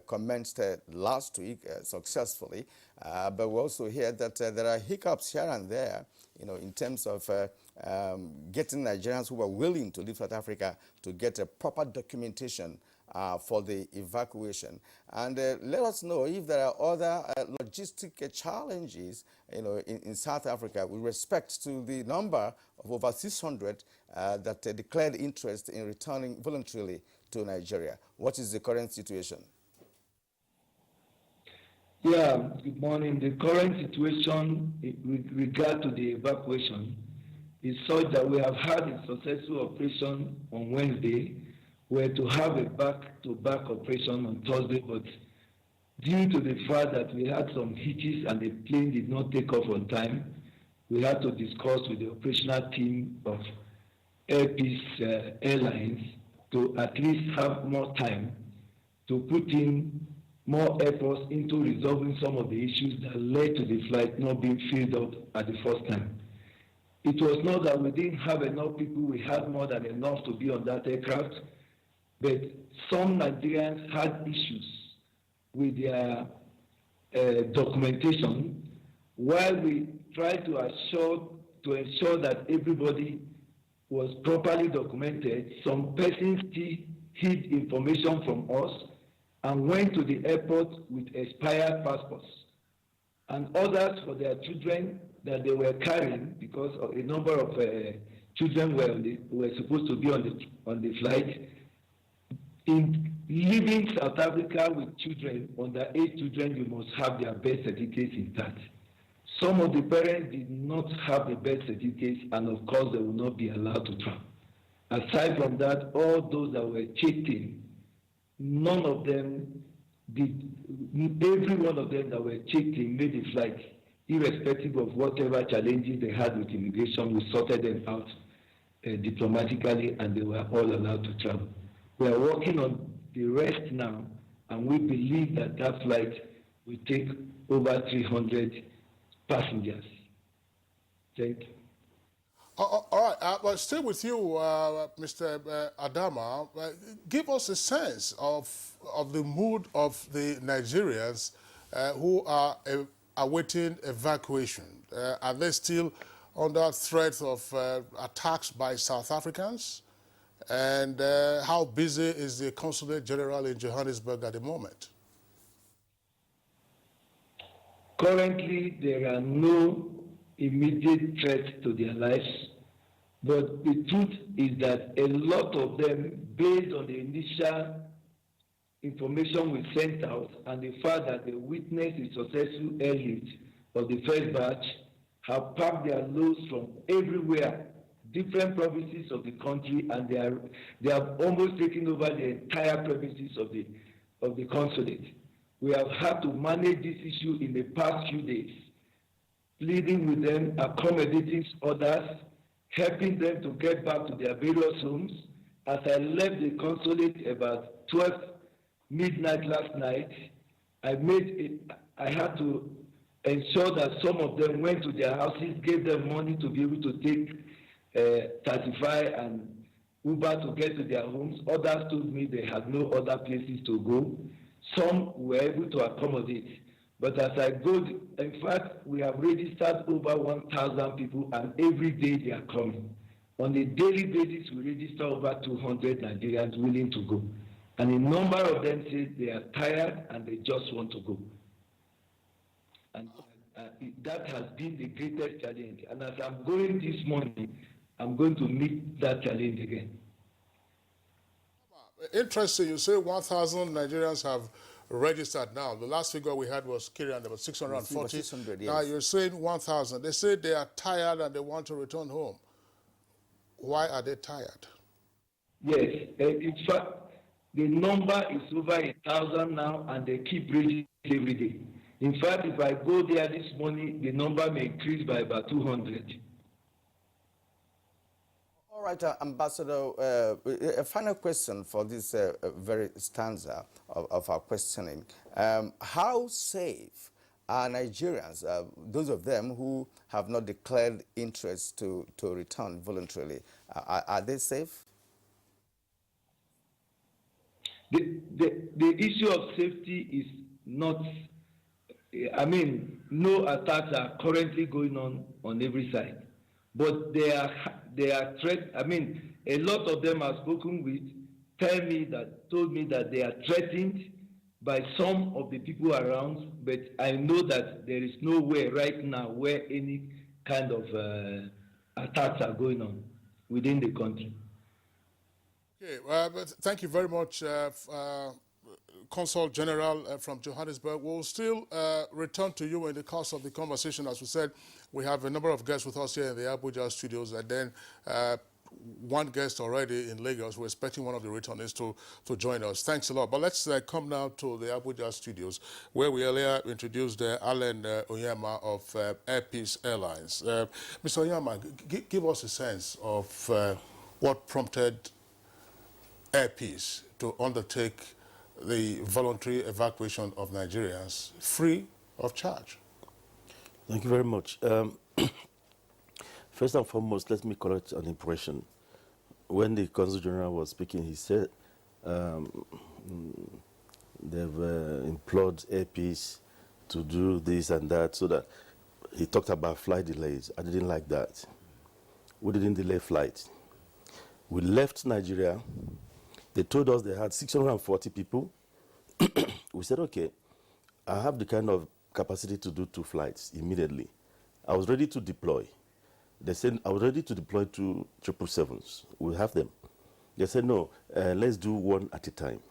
commenced last week successfully, but we also hear that there are hiccups here and there, in terms of getting Nigerians who are willing to leave South Africa to get a proper documentation for the evacuation. And let us know if there are other logistic challenges, in South Africa with respect to the number of over 600 that declared interest in returning voluntarily to Nigeria. What is the current situation? Yeah, good morning. The current situation with regard to the evacuation is such that we have had a successful operation on Wednesday. We were to have a back-to-back operation on Thursday, but due to the fact that we had some hitches and the plane did not take off on time, we had to discuss with the operational team of Air Peace Airlines to at least have more time to put in more efforts into resolving some of the issues that led to the flight not being filled up at the first time. It was not that we didn't have enough people, we had more than enough to be on that aircraft, but some Nigerians had issues with their documentation, while we tried to ensure that everybody was properly documented. Some persons still hid information from us and went to the airport with expired passports, and others for their children that they were carrying, because a number of children were supposed to be on the flight. In leaving South Africa with children, under 8 children, you must have their birth certificates intact. Some of the parents did not have the birth certificates, and of course, they will not be allowed to travel. Aside from that, all those that were checked in, none of them every one of them that were checked in made the flight, irrespective of whatever challenges they had with immigration. We sorted them out diplomatically, and they were all allowed to travel. We are working on the rest now, and we believe that that flight will take over 300 passengers. Thank you. All right, but still with you, Mr. Adama, give us a sense of the mood of the Nigerians who are awaiting evacuation. Are they still under threat of attacks by South Africans? And how busy is the Consulate General in Johannesburg at the moment? Currently, there are no immediate threats to their lives, but the truth is that a lot of them, based on the initial information we sent out and the fact that they witnessed the successful airlift of the first batch, have packed their loads from everywhere, different provinces of the country, and they have almost taken over the entire premises of the consulate. We have had to manage this issue in the past few days, pleading with them, accommodating others, helping them to get back to their various homes. As I left the consulate about 12 midnight last night, I had to ensure that some of them went to their houses, gave them money to be able to take Taxify and Uber to get to their homes. Others told me they had no other places to go. Some were able to accommodate. But as I go, in fact, we have registered over 1,000 people, and every day they are coming. On a daily basis, we register over 200 Nigerians willing to go. And a number of them say they are tired and they just want to go. And that has been the greatest challenge. And as I'm going this morning, I'm going to meet that challenge again. Interesting, you say 1,000 Nigerians have registered now. The last figure we had was carrying about 640. 600, yes. Now you're saying 1,000. They say they are tired and they want to return home. Why are they tired? Yes, in fact, the number is over 1,000 now, and they keep raising every day. In fact, if I go there this morning, the number may increase by about 200. All right, Ambassador, a final question for this very stanza of our questioning. How safe are Nigerians, those of them who have not declared interest to return voluntarily? Are they safe? The issue of safety is not, I mean, no attacks are currently going on every side. But they are threat. I mean, a lot of them I've spoken with told me that they are threatened by some of the people around, but I know that there is nowhere right now where any kind of attacks are going on within the country. Okay, but thank you very much, Consul General from Johannesburg. We'll still return to you in the course of the conversation. As we said, we have a number of guests with us here in the Abuja studios, and then one guest already in Lagos. We're expecting one of the returnees to join us. Thanks a lot. But let's come now to the Abuja studios, where we earlier introduced Alan Onyema of Air Peace Airlines. Mr. Onyema, give us a sense of what prompted Air Peace to undertake the voluntary evacuation of Nigerians free of charge. Thank you very much. First and foremost, let me correct an impression. When the Consul General was speaking, he said they've implored Air Peace to do this and that, so that he talked about flight delays. I didn't like that. We didn't delay flights. We left Nigeria. They told us they had 640 people. We said, okay, I have the kind of capacity to do 2 flights immediately. I was ready to deploy. They said, I was ready to deploy 2 777s. We'll have them. They said, no, let's do 1 at a time.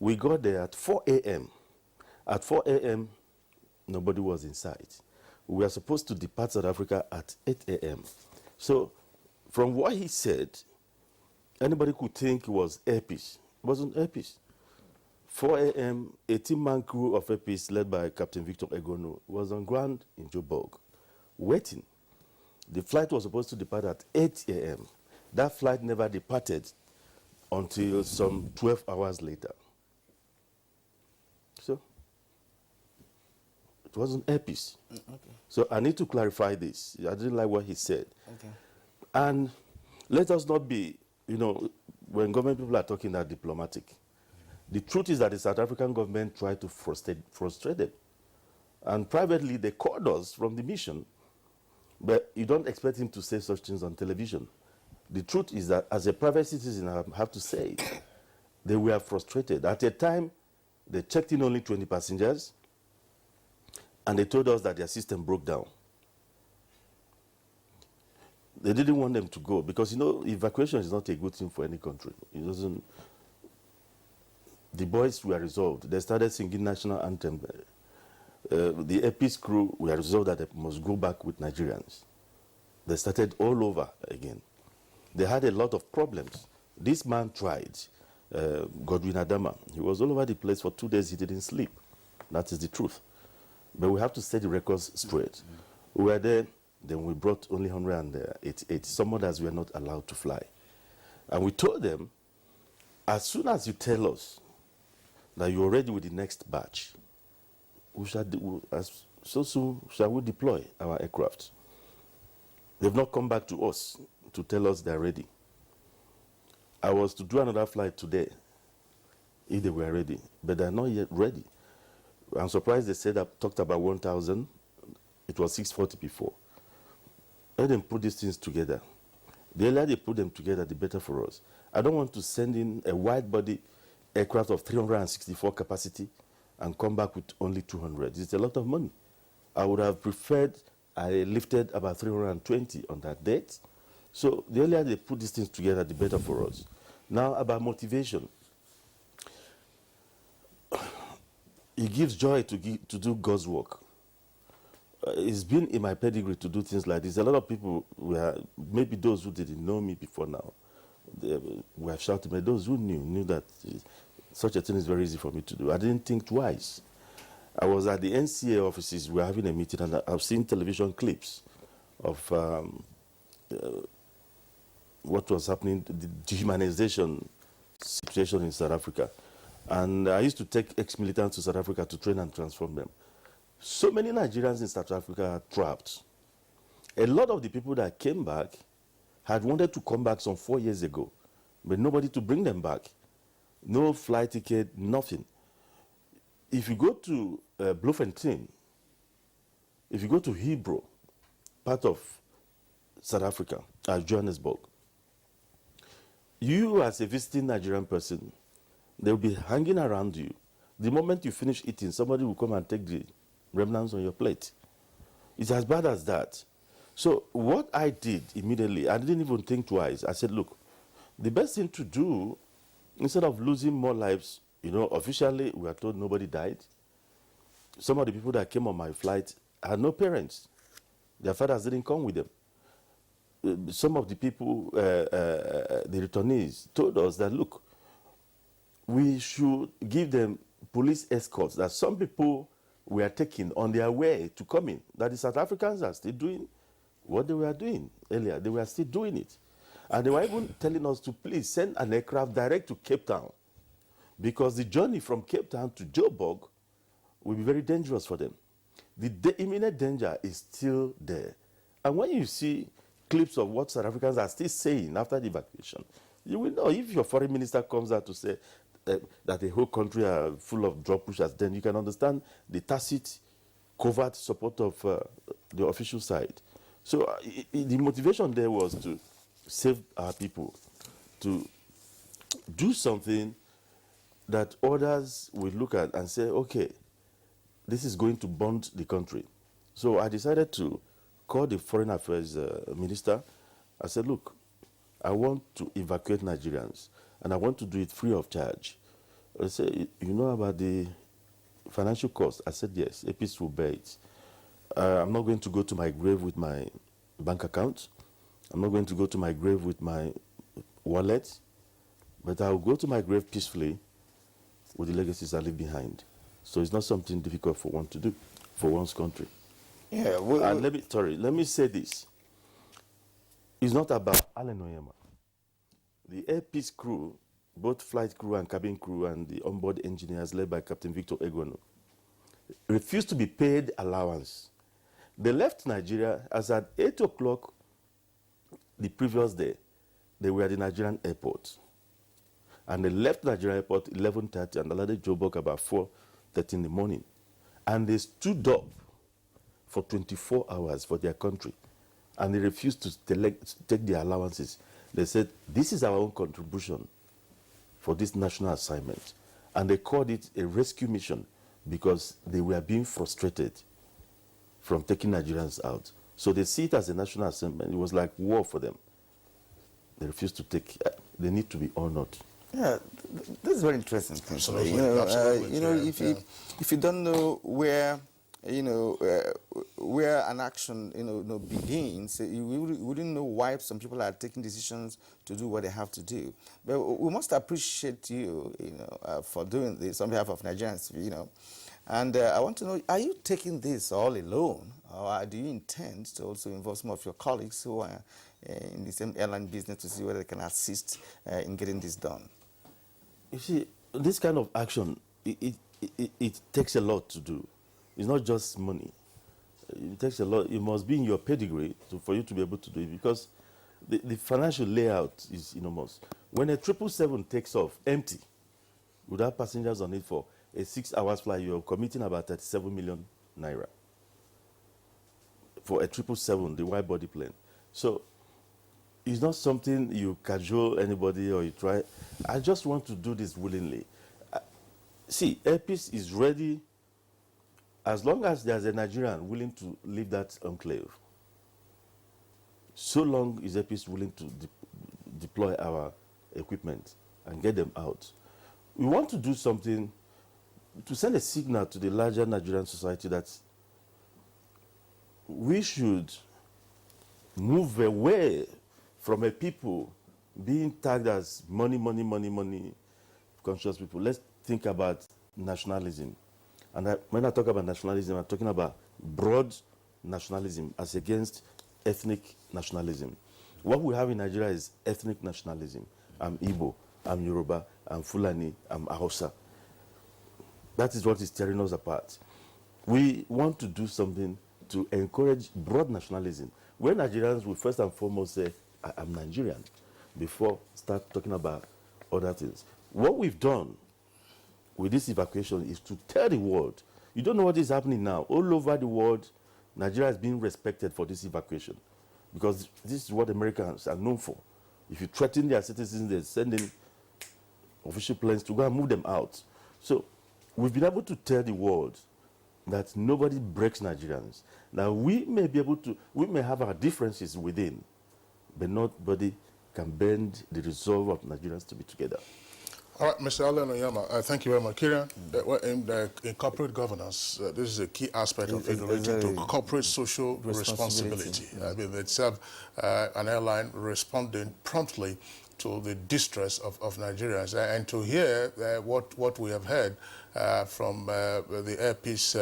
We got there at 4 a.m. At 4 a.m., nobody was in sight. We were supposed to depart South Africa at 8 a.m. So from what he said, anybody could think it was Air Peace. It wasn't Air Peace. 4 a.m., a 18-man crew of APs led by Captain Victor Egonu was on ground in Joburg, waiting. The flight was supposed to depart at 8 a.m. That flight never departed until some 12 hours later. So, it wasn't APs. Okay. So I need to clarify this. I didn't like what he said. Okay. And let us not be, when government people are talking, they're diplomatic. The truth is that the South African government tried to frustrate them. And privately, they called us from the mission. But you don't expect him to say such things on television. The truth is that as a private citizen, I have to say, they were frustrated. At a time, they checked in only 20 passengers, and they told us that their system broke down. They didn't want them to go because, evacuation is not a good thing for any country. It doesn't. The boys were resolved. They started singing national anthem. The AP's crew were resolved that they must go back with Nigerians. They started all over again. They had a lot of problems. This man tried, Godwin Adama. He was all over the place for 2 days. He didn't sleep. That is the truth. But we have to set the records straight. We were there, then we brought only 188. Some others were not allowed to fly. And we told them, as soon as you tell us that you're ready with the next batch, so soon shall we deploy our aircraft. They've not come back to us to tell us they're ready. I was to do another flight today if they were ready, but they're not yet ready. I'm surprised they said talked about 1,000. It was 640 before. Let them put these things together. The earlier they put them together, the better for us. I don't want to send in a wide-body aircraft of 364 capacity and come back with only 200. It's a lot of money. I would have preferred I lifted about 320 on that date. So the earlier they put these things together, the better for us. Now about motivation. It gives joy to do God's work. It's been in my pedigree to do things like this. A lot of people maybe those who didn't know me before now, they were shouting, but those who knew that such a thing is very easy for me to do. I didn't think twice. I was at the NCA offices, we were having a meeting, and I've seen television clips of what was happening, the dehumanization situation in South Africa. And I used to take ex-militants to South Africa to train and transform them. So many Nigerians in South Africa are trapped. A lot of the people that came back had wanted to come back some 4 years ago, but nobody to bring them back. No flight ticket, nothing. If you go to Bloemfontein, if you go to Hebrew, part of South Africa, Johannesburg, you as a visiting Nigerian person, they'll be hanging around you. The moment you finish eating, somebody will come and take the remnants on your plate. It's as bad as that. So what I did immediately, I didn't even think twice. I said, look, the best thing to do, instead of losing more lives, officially we are told nobody died. Some of the people that came on my flight had no parents. Their fathers didn't come with them. Some of the people, the returnees, told us that, look, we should give them police escorts, that some people were taken on their way to come in, that the South Africans are still doing what they were doing earlier. They were still doing it. And they were even telling us to please send an aircraft direct to Cape Town, because the journey from Cape Town to Joburg will be very dangerous for them. The imminent danger is still there. And when you see clips of what South Africans are still saying after the evacuation, you will know. If your foreign minister comes out to say that the whole country are full of drug pushers, then you can understand the tacit, covert support of the official side. So the motivation there was to save our people, to do something that others will look at and say, okay, this is going to bond the country. So I decided to call the foreign affairs minister. I said, look, I want to evacuate Nigerians, and I want to do it free of charge. I said, you know about the financial cost? I said, yes, APs will bear it. I'm not going to go to my grave with my bank account. I'm not going to go to my grave with my wallet, but I'll go to my grave peacefully, with the legacies I leave behind. So it's not something difficult for one to do, for one's country. Yeah, well, and let me say this. It's not about Allen Oyema. The Air Peace crew, both flight crew and cabin crew and the onboard engineers led by Captain Victor Egono, refused to be paid allowance. They left Nigeria as at 8 o'clock the previous day. They were at the Nigerian airport. And they left Nigerian airport 11:30 and landed Joburg about 4:30 in the morning. And they stood up for 24 hours for their country. And they refused to take their allowances. They said, this is our own contribution for this national assignment. And they called it a rescue mission because they were being frustrated from taking Nigerians out. So they see it as a national assignment. It was like war for them. They refused to take, they need to be honored. Yeah, this is very interesting. Absolutely. If you don't know where, where an action, begins, you wouldn't know why some people are taking decisions to do what they have to do. But we must appreciate you, for doing this on behalf of Nigerians, And I want to know, are you taking this all alone, or do you intend to also involve some of your colleagues who are in the same airline business to see whether they can assist in getting this done? You see, this kind of action, it takes a lot to do. It's not just money. It takes a lot. It must be in your pedigree for you to be able to do it, because the financial layout is enormous. When a 777 takes off empty, without passengers on it for a 6 hours flight, you're committing about 37 million naira for a 777, the wide body plane. So it's not something you cajole anybody or you try. I just want to do this willingly. See, Air Peace is ready as long as there's a Nigerian willing to leave that enclave. So long is Air Peace willing to deploy our equipment and get them out. We want to do something to send a signal to the larger Nigerian society that we should move away from a people being tagged as money conscious people. Let's think about nationalism. And when I talk about nationalism, I'm talking about broad nationalism as against ethnic nationalism. What we have in Nigeria is ethnic nationalism. I'm Igbo, I'm Yoruba, I'm Fulani, I'm Hausa. That is what is tearing us apart. We want to do something to encourage broad nationalism, where Nigerians will first and foremost say, I'm Nigerian, before start talking about other things. What we've done with this evacuation is to tell the world, you don't know what is happening now. All over the world, Nigeria is being respected for this evacuation, because this is what Americans are known for. If you threaten their citizens, they're sending official planes to go and move them out. So we've been able to tell the world that nobody breaks Nigerians. Now, we may have our differences within, but nobody can bend the resolve of Nigerians to be together. All right, Mr. Allen Oyema, thank you very much. Kieran, in corporate governance, this is a key aspect of it related to corporate social responsibility. I mean, it's an airline responding promptly to the distress of Nigerians. And to hear what we have heard from the Air Peace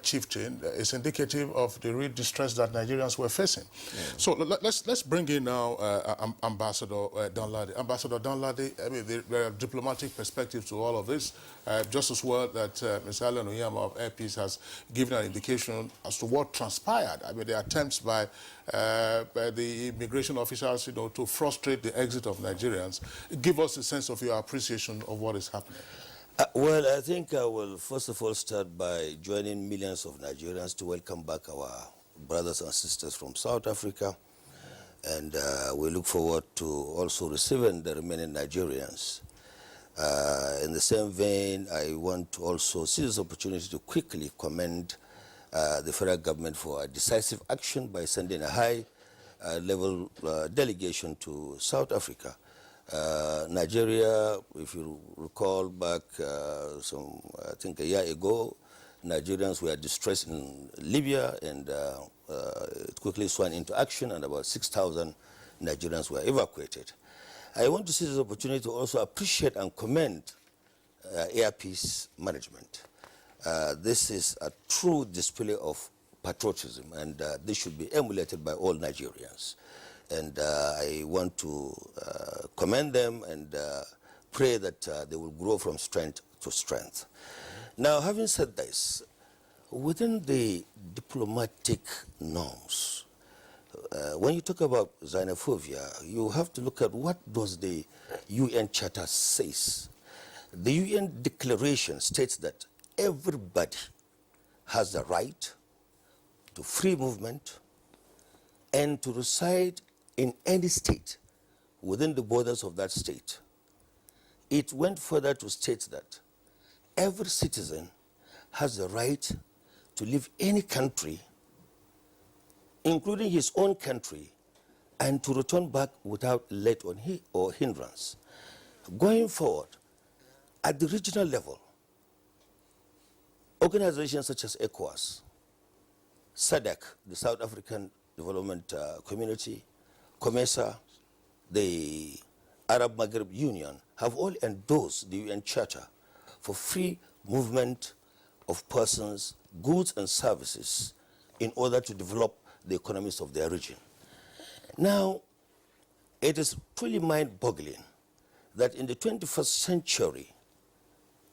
chieftain is indicative of the real distress that Nigerians were facing. Yeah. So let's bring in now Ambassador Danladi. Ambassador Danladi, I mean, there are diplomatic perspectives to all of this, just as well that Mr. Allen Oyema of Air Peace has given an indication as to what transpired. I mean, the attempts by the immigration officers, to frustrate the exit of Nigerians. Give us a sense of your appreciation of what is happening. Well, I think I will first of all start by joining millions of Nigerians to welcome back our brothers and sisters from South Africa. And we look forward to also receiving the remaining Nigerians. In the same vein, I want to also seize this opportunity to quickly commend the federal government for a decisive action by sending a high-level delegation to South Africa. Nigeria, if you recall back I think a year ago, Nigerians were distressed in Libya, and it quickly swung into action, and about 6,000 Nigerians were evacuated. I want to seize this opportunity to also appreciate and commend air peace management. This is a true display of patriotism, and this should be emulated by all Nigerians. And I want to commend them and pray that they will grow from strength to strength. Now, having said this, within the diplomatic norms, when you talk about xenophobia, you have to look at what does the UN Charter says. The UN Declaration states that everybody has the right to free movement and to reside in any state within the borders of that state. It went further to state that every citizen has the right to leave any country, including his own country, and to return back without let or hindrance. Going forward, at the regional level, organizations such as ECOWAS, SADC, the South African Development Community, COMESA, the Arab Maghreb Union, have all endorsed the UN Charter for free movement of persons, goods and services in order to develop the economies of their region. Now, it is truly mind-boggling that in the 21st century,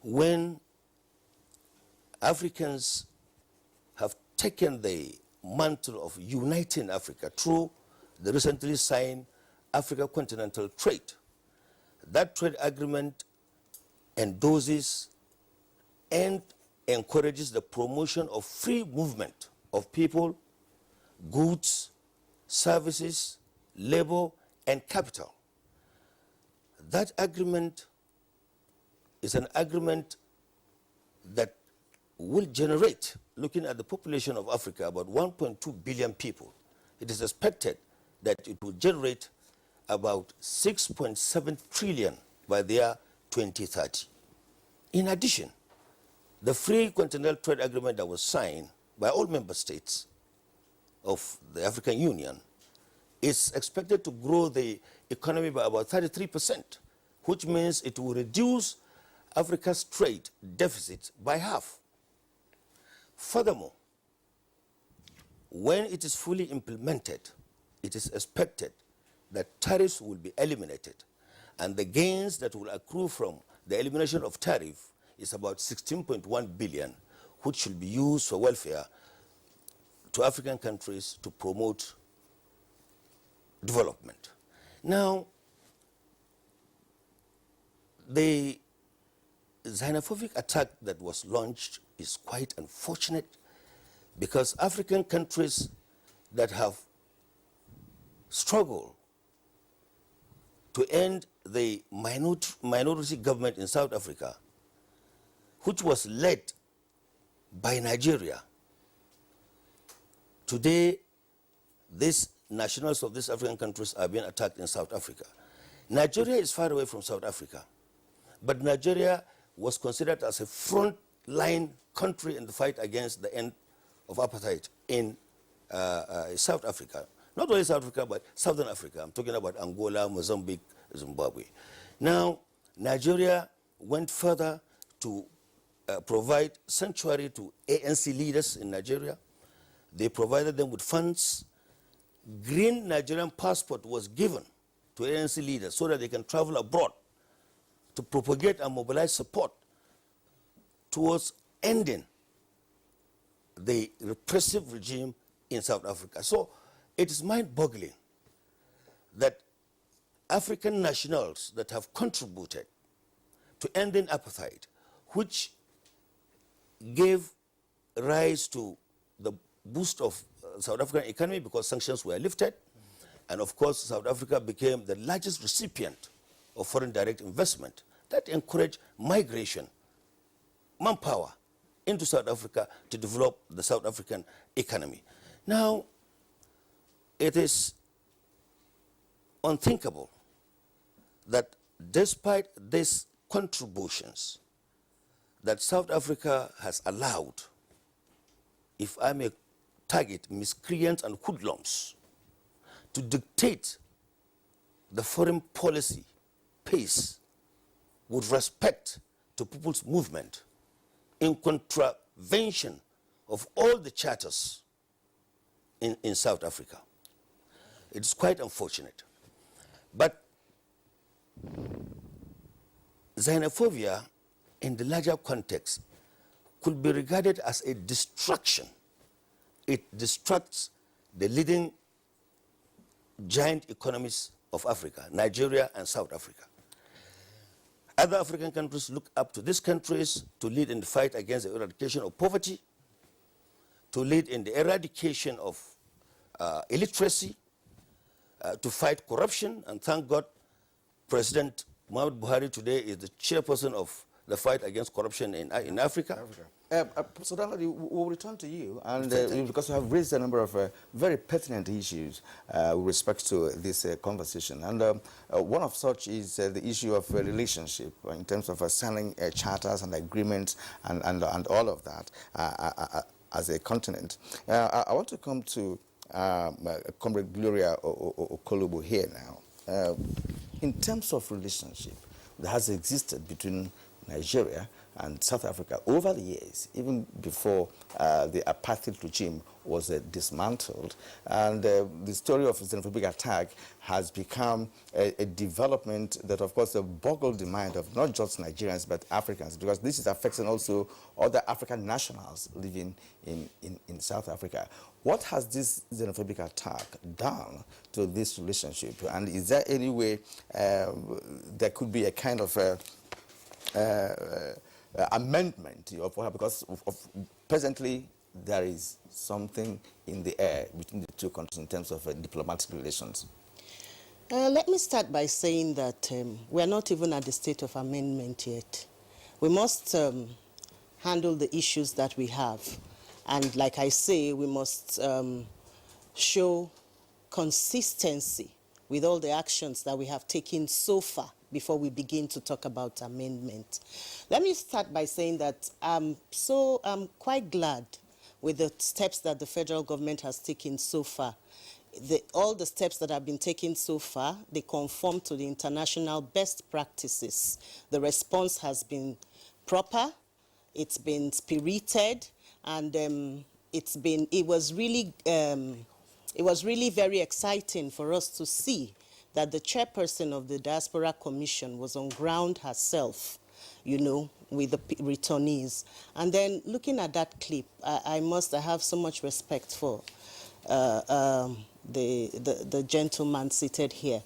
when Africans have taken the mantle of uniting Africa through the recently signed Africa Continental Trade, that trade agreement endorses and encourages the promotion of free movement of people, goods, services, labor, and capital. That agreement is an agreement that will generate, looking at the population of Africa, about 1.2 billion people. It is expected that it will generate about 6.7 trillion by the year 2030. In addition, the free continental trade agreement that was signed by all member states of the African Union is expected to grow the economy by about 33%, which means it will reduce Africa's trade deficit by half. Furthermore, when it is fully implemented, it is expected that tariffs will be eliminated, and the gains that will accrue from the elimination of tariff is about 16.1 billion, which should be used for welfare to African countries to promote development. Now, the xenophobic attack that was launched is quite unfortunate, because African countries that have struggled to end the minority government in South Africa, which was led by Nigeria. Today, these nationals of these African countries are being attacked in South Africa. Nigeria is far away from South Africa, but Nigeria was considered as a front-line country in the fight against the end of apartheid in South Africa. Not only South Africa, but Southern Africa. I'm talking about Angola, Mozambique, Zimbabwe. Now, Nigeria went further to provide sanctuary to ANC leaders in Nigeria. They provided them with funds. Green Nigerian passport was given to ANC leaders so that they can travel abroad to propagate and mobilize support towards ending the repressive regime in South Africa. So it is mind-boggling that African nationals that have contributed to ending apartheid, which gave rise to the boost of South African economy because sanctions were lifted, and of course South Africa became the largest recipient of foreign direct investment that encouraged migration, manpower into South Africa to develop the South African economy. Now, it is unthinkable that despite these contributions that South Africa has allowed, if I may target miscreants and hoodlums, to dictate the foreign policy pace with respect to people's movement in contravention of all the charters in South Africa. It's quite unfortunate. But xenophobia in the larger context could be regarded as a distraction. It distracts the leading giant economies of Africa, Nigeria and South Africa. Other African countries look up to these countries to lead in the fight against the eradication of poverty, to lead in the eradication of illiteracy, to fight corruption, and thank God President Muhammad Buhari today is the chairperson of the fight against corruption in Africa. Professor Danladi, we'll return to you, and because you have raised a number of very pertinent issues with respect to this conversation. And one of such is the issue of relationship in terms of signing charters and agreements and all of that as a continent. I want to come to Comrade Gloria Okolobo here now. In terms of relationship that has existed between Nigeria and South Africa over the years, even before the apartheid regime was dismantled. And the story of xenophobic attack has become a development that, of course, boggled the mind of not just Nigerians, but Africans, because this is affecting also other African nationals living in South Africa. What has this xenophobic attack done to this relationship? And is there any way there could be a kind of amendment of what, because presently there is something in the air between the two countries in terms of diplomatic relations? Let me start by saying that we are not even at the state of amendment yet. We must handle the issues that we have. And like I say, we must show consistency with all the actions that we have taken so far before we begin to talk about amendment. Let me start by saying that I'm quite glad with the steps that the federal government has taken so far. All the steps that have been taken so far, they conform to the international best practices. The response has been proper, it's been spirited, and it was really very exciting for us to see that the chairperson of the Diaspora Commission was on ground herself, you know, with the returnees. And then looking at that clip, I have so much respect for the gentleman seated here.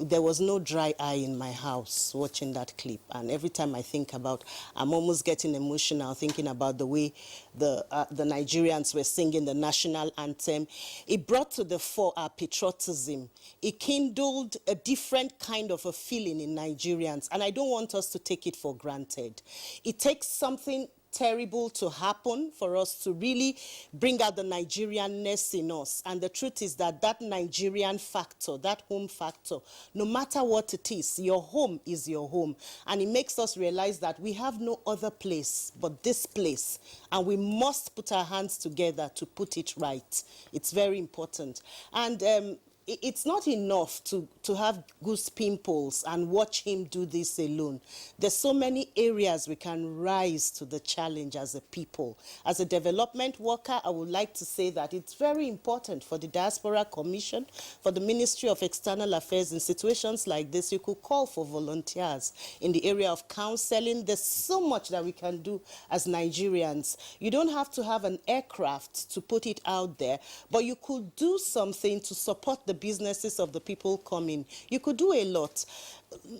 There was no dry eye in my house watching that clip, and every time I think about, I'm almost getting emotional thinking about the way the Nigerians were singing the national anthem. It brought to the fore our patriotism. It kindled a different kind of a feeling in Nigerians, and I don't want us to take it for granted. It takes something terrible to happen for us to really bring out the Nigerianness in us. And the truth is that that Nigerian factor, that home factor, no matter what it is, your home is your home. And it makes us realize that we have no other place but this place. And we must put our hands together to put it right. It's very important. And it's not enough to have goose pimples and watch him do this alone. There's so many areas we can rise to the challenge as a people. As a development worker, I would like to say that it's very important for the Diaspora Commission, for the Ministry of External Affairs. In situations like this, you could call for volunteers in the area of counseling. There's so much that we can do as Nigerians. You don't have to have an aircraft to put it out there, but you could do something to support the businesses of the people coming. You could do a lot.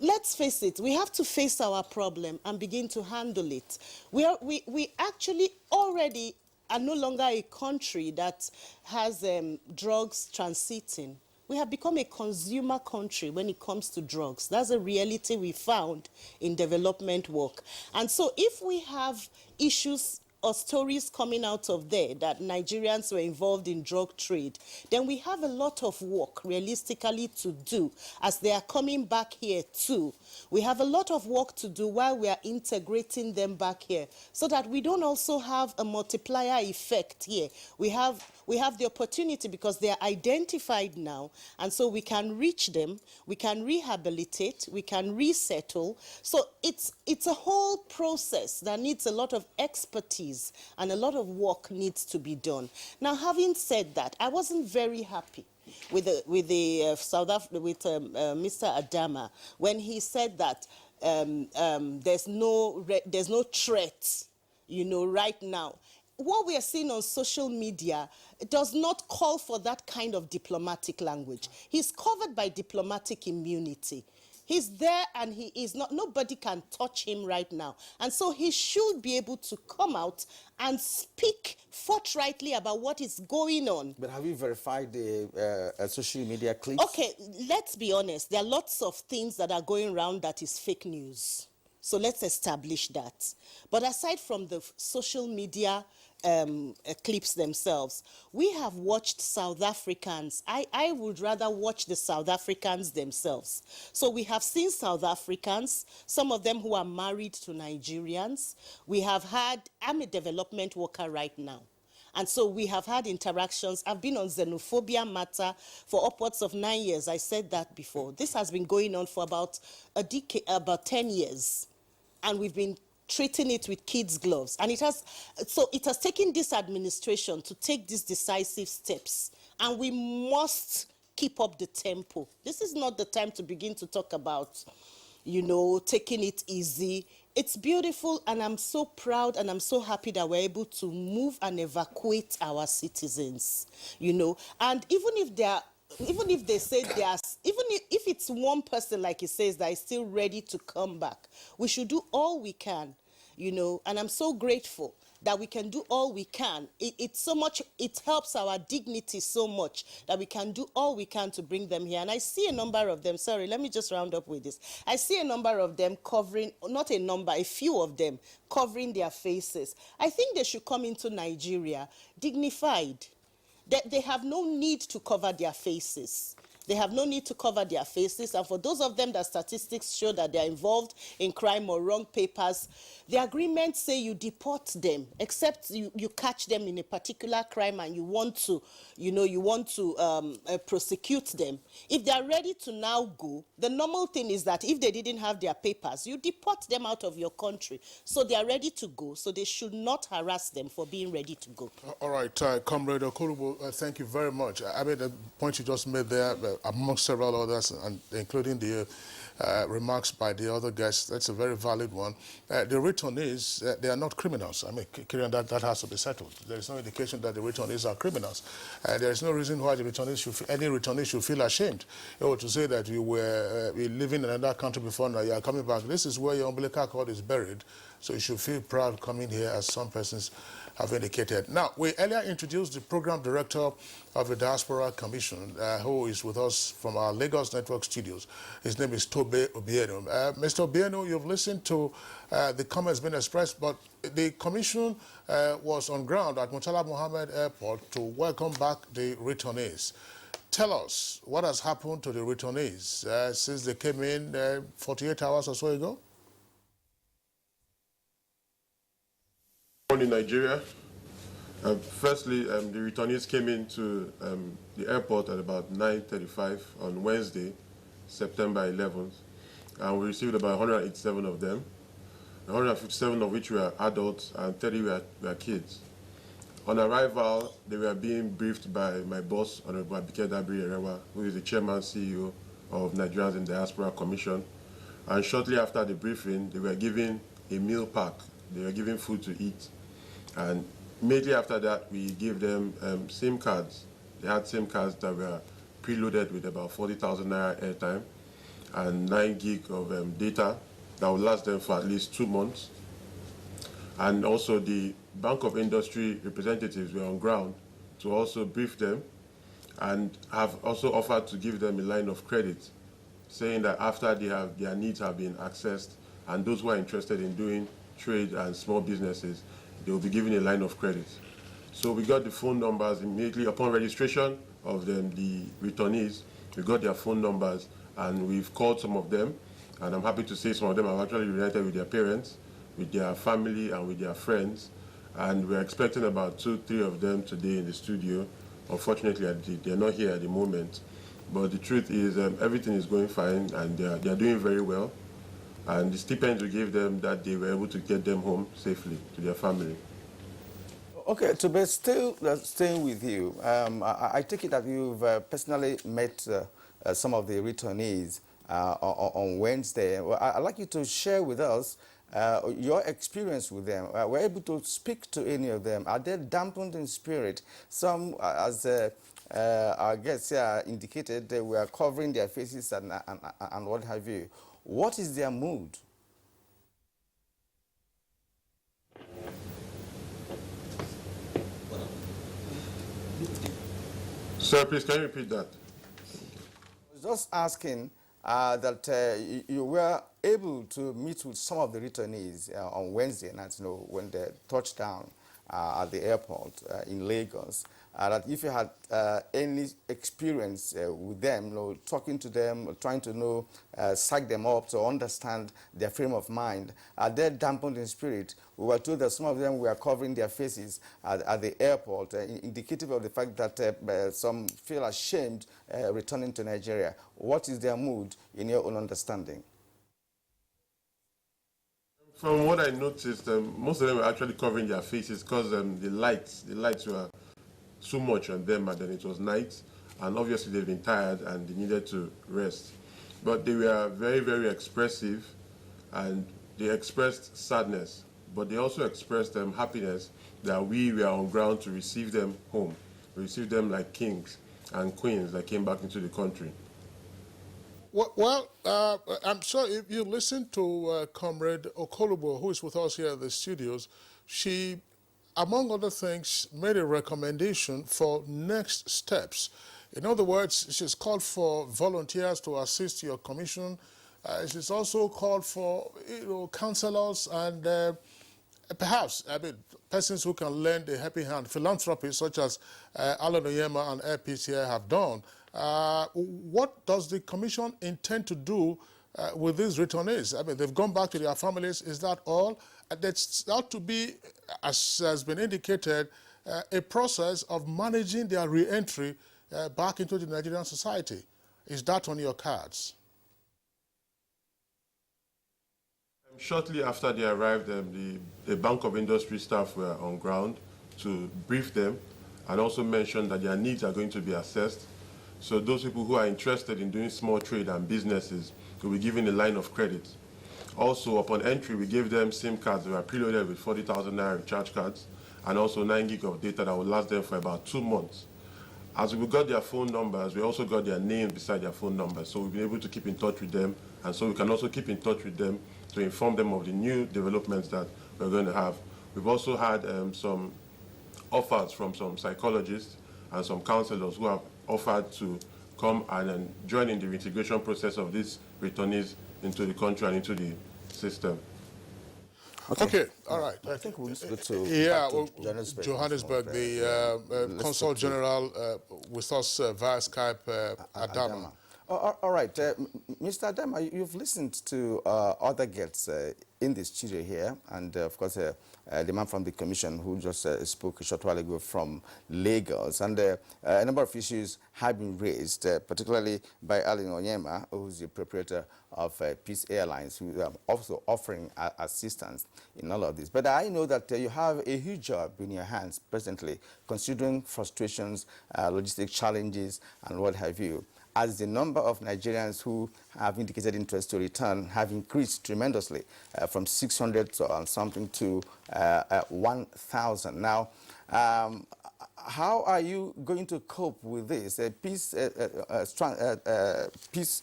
Let's face it, we have to face our problem and begin to handle it. We actually already are no longer a country that has drugs transiting. We have become a consumer country when it comes to drugs. That's a reality we found in development work. And so if we have issues stories coming out of there that Nigerians were involved in drug trade, then we have a lot of work realistically to do as they are coming back here too. We have a lot of work to do while we are integrating them back here so that we don't also have a multiplier effect here. We have the opportunity because they are identified now, and so we can reach them, we can rehabilitate, we can resettle. So it's a whole process that needs a lot of expertise and a lot of work needs to be done. Now, having said that, I wasn't very happy with Mr. Adama when he said that there's no threat, you know, right now. What we are seeing on social media does not call for that kind of diplomatic language. He's covered by diplomatic immunity. He's there and he is not, nobody can touch him right now. And so he should be able to come out and speak forthrightly about what is going on. But have you verified the social media clips? Okay, let's be honest. There are lots of things that are going around that is fake news. So let's establish that. But aside from the social media clips themselves, we have watched South Africans. I would rather watch the South Africans themselves. So we have seen South Africans, some of them who are married to Nigerians. We have had, I'm a development worker right now. And so we have had interactions. I've been on xenophobia matter for upwards of 9 years. I said that before. This has been going on for about a decade, about 10 years. And we've been treating it with kids' gloves. And it has taken this administration to take these decisive steps. And we must keep up the tempo. This is not the time to begin to talk about, you know, taking it easy. It's beautiful, and I'm so proud and I'm so happy that we're able to move and evacuate our citizens, you know. And even if they say even if it's one person, like he says, that is still ready to come back, we should do all we can, you know. And I'm so grateful that we can do all we can. It helps our dignity so much that we can do all we can to bring them here. And I see a number of them, sorry, let me just round up with this. I see a number of them covering, not a number, a few of them covering their faces. I think they should come into Nigeria dignified. They have no need to cover their faces. They have no need to cover their faces. And for those of them that statistics show that they're involved in crime or wrong papers, the agreements say you deport them, except you catch them in a particular crime and you want to, prosecute them. If they are ready to now go, the normal thing is that if they didn't have their papers, you deport them out of your country. So they are ready to go, so they should not harass them for being ready to go. All right, Comrade Okulubo, thank you very much. I mean, the point you just made there, amongst several others, and including the remarks by the other guests, that's a very valid one. The returnees, they are not criminals. I mean, Kieran, that has to be settled. There is no indication that the returnees are criminals. There is no reason why the returnees any returnee should feel ashamed to say that you were living in another country before, now you are coming back. This is where your umbilical cord is buried, so you should feel proud coming here, as some persons have indicated. Now, we earlier introduced the program director of the Diaspora Commission, who is with us from our Lagos Network studios. His name is Tobe Obieno. Mr. Obieno, you've listened to the comments being expressed, but the commission was on ground at Murtala Mohammed Airport to welcome back the returnees. Tell us what has happened to the returnees since they came in 48 hours or so ago? In Nigeria, firstly, the returnees came into the airport at about 9:35 on Wednesday, September 11th, and we received about 187 of them, 157 of which were adults and 30 were kids. On arrival, they were being briefed by my boss, Honorable Abike Dabiri-Erewa, who is the chairman CEO of Nigerians in Diaspora Commission, and shortly after the briefing, they were given a meal pack. They were given food to eat. And immediately after that, we gave them SIM cards. They had SIM cards that were preloaded with about 40,000 naira airtime and 9 gig of data that would last them for at least 2 months. And also the Bank of Industry representatives were on ground to also brief them and have also offered to give them a line of credit, saying that after their needs have been accessed and those who are interested in doing trade and small businesses, they will be given a line of credit. So we got the phone numbers immediately upon registration of them, the returnees. We got their phone numbers, and we've called some of them, and I'm happy to say some of them have actually reunited with their parents, with their family, and with their friends. And we're expecting about 2-3 of them today in the studio. Unfortunately, they're not here at the moment. But the truth is, everything is going fine, and they're doing very well. And the stipends we gave them that day, were able to get them home safely to their family. Okay, to be still staying with you, I take it that you've personally met some of the returnees on Wednesday. Well, I'd like you to share with us your experience with them. Were you able to speak to any of them? Are they dampened in spirit? Some, as our guests here indicated, they were covering their faces and what have you. What is their mood? Sir, please, can you repeat that? I was just asking that you were able to meet with some of the returnees on Wednesday night, when they touched down at the airport in Lagos. That if you had any experience with them, talking to them, trying to psych them up to understand their frame of mind, are they dampened in spirit? We were told that some of them were covering their faces at the airport, indicative of the fact that some feel ashamed returning to Nigeria. What is their mood in your own understanding? From what I noticed, most of them were actually covering their faces because the lights were so much on them, and then it was night, and obviously they've been tired and they needed to rest. But they were very, very expressive, and they expressed sadness, but they also expressed happiness that we were on ground to receive them home, receive them like kings and queens that came back into the country. Well, I'm sure if you listen to Comrade Okolobo, who is with us here in the studios, she, among other things, made a recommendation for next steps. In other words, she's called for volunteers to assist your commission. She's also called for counselors and perhaps, persons who can lend a helping hand, philanthropists such as Alan Oyema and Airpeace here have done. What does the commission intend to do with these returnees? They've gone back to their families. Is that all? There's ought to be, as has been indicated, a process of managing their re-entry back into the Nigerian society. Is that on your cards? Shortly after they arrived, the Bank of Industry staff were on ground to brief them and also mention that their needs are going to be assessed. So those people who are interested in doing small trade and businesses will be given a line of credit. Also, upon entry, we gave them SIM cards that were preloaded with 40,000 naira recharge cards and also 9 gig of data that will last them for about 2 months. As we got their phone numbers, we also got their names beside their phone numbers, so we've been able to keep in touch with them, and so we can also keep in touch with them to inform them of the new developments that we're going to have. We've also had some offers from some psychologists and some counselors who have offered to come and join in the reintegration process of these returnees into the country and into the system. Okay, all right. I think we'll go to, Johannesburg, the Consul General with us via Skype, Adama. All right, Mr. Adama, you've listened to other guests in the studio here, and of course, the man from the Commission who just spoke a short while ago from Lagos, and a number of issues have been raised, particularly by Alan Oyema, who's the proprietor of Peace Airlines, who are also offering assistance in all of this. But I know that you have a huge job in your hands presently, considering frustrations, logistic challenges, and what have you, as the number of Nigerians who have indicated interest to return have increased tremendously from 600 something to 1,000. Now, how are you going to cope with this? Peace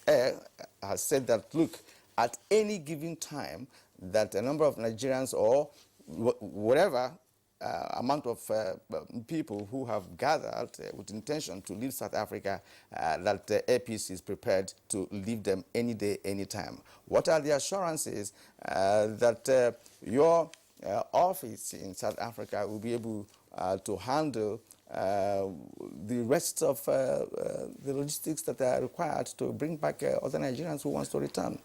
Air has said that, look, at any given time, that a number of Nigerians or whatever amount of people who have gathered with intention to leave South Africa, that Airpeace is prepared to leave them any day, any time. What are the assurances that your office in South Africa will be able to handle the rest of the logistics that are required to bring back other Nigerians who wants to return?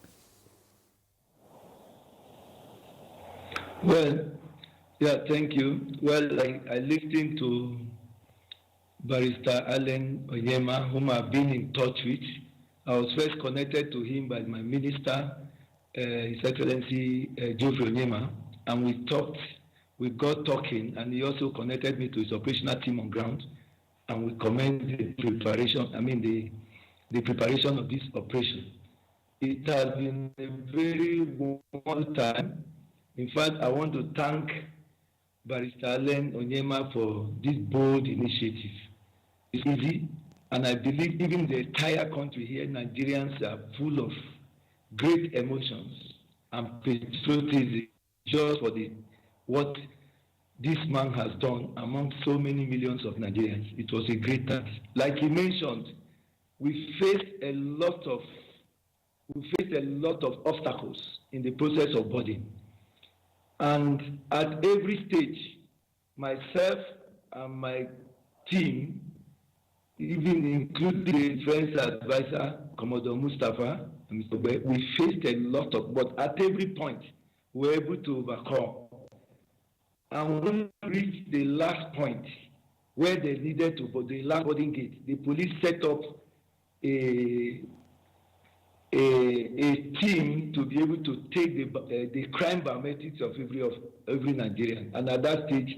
Well, yeah, thank you. Well, I listened to Barrister Allen Onyema, whom I've been in touch with. I was first connected to him by my minister, His Excellency Geoffrey Onyema, and we got talking, and he also connected me to his operational team on ground, and we commend the preparation, the preparation of this operation. It has been a very wonderful time. In fact, I want to thank Barrister Allen Onyema for this bold initiative. It's easy, and I believe even the entire country here, Nigerians are full of great emotions and patriotism just for what this man has done among so many millions of Nigerians. It was a great task. Like he mentioned, we faced a lot of obstacles in the process of boarding. And at every stage, myself and my team, even including the defense advisor, Commodore Mustafa, and Mr. Bay, we faced a lot of, but at every point, we were able to overcome. And when we reached the last point, where they needed to, but the last boarding gate, the police set up a team to be able to take the crime biometrics of every Nigerian. And at that stage,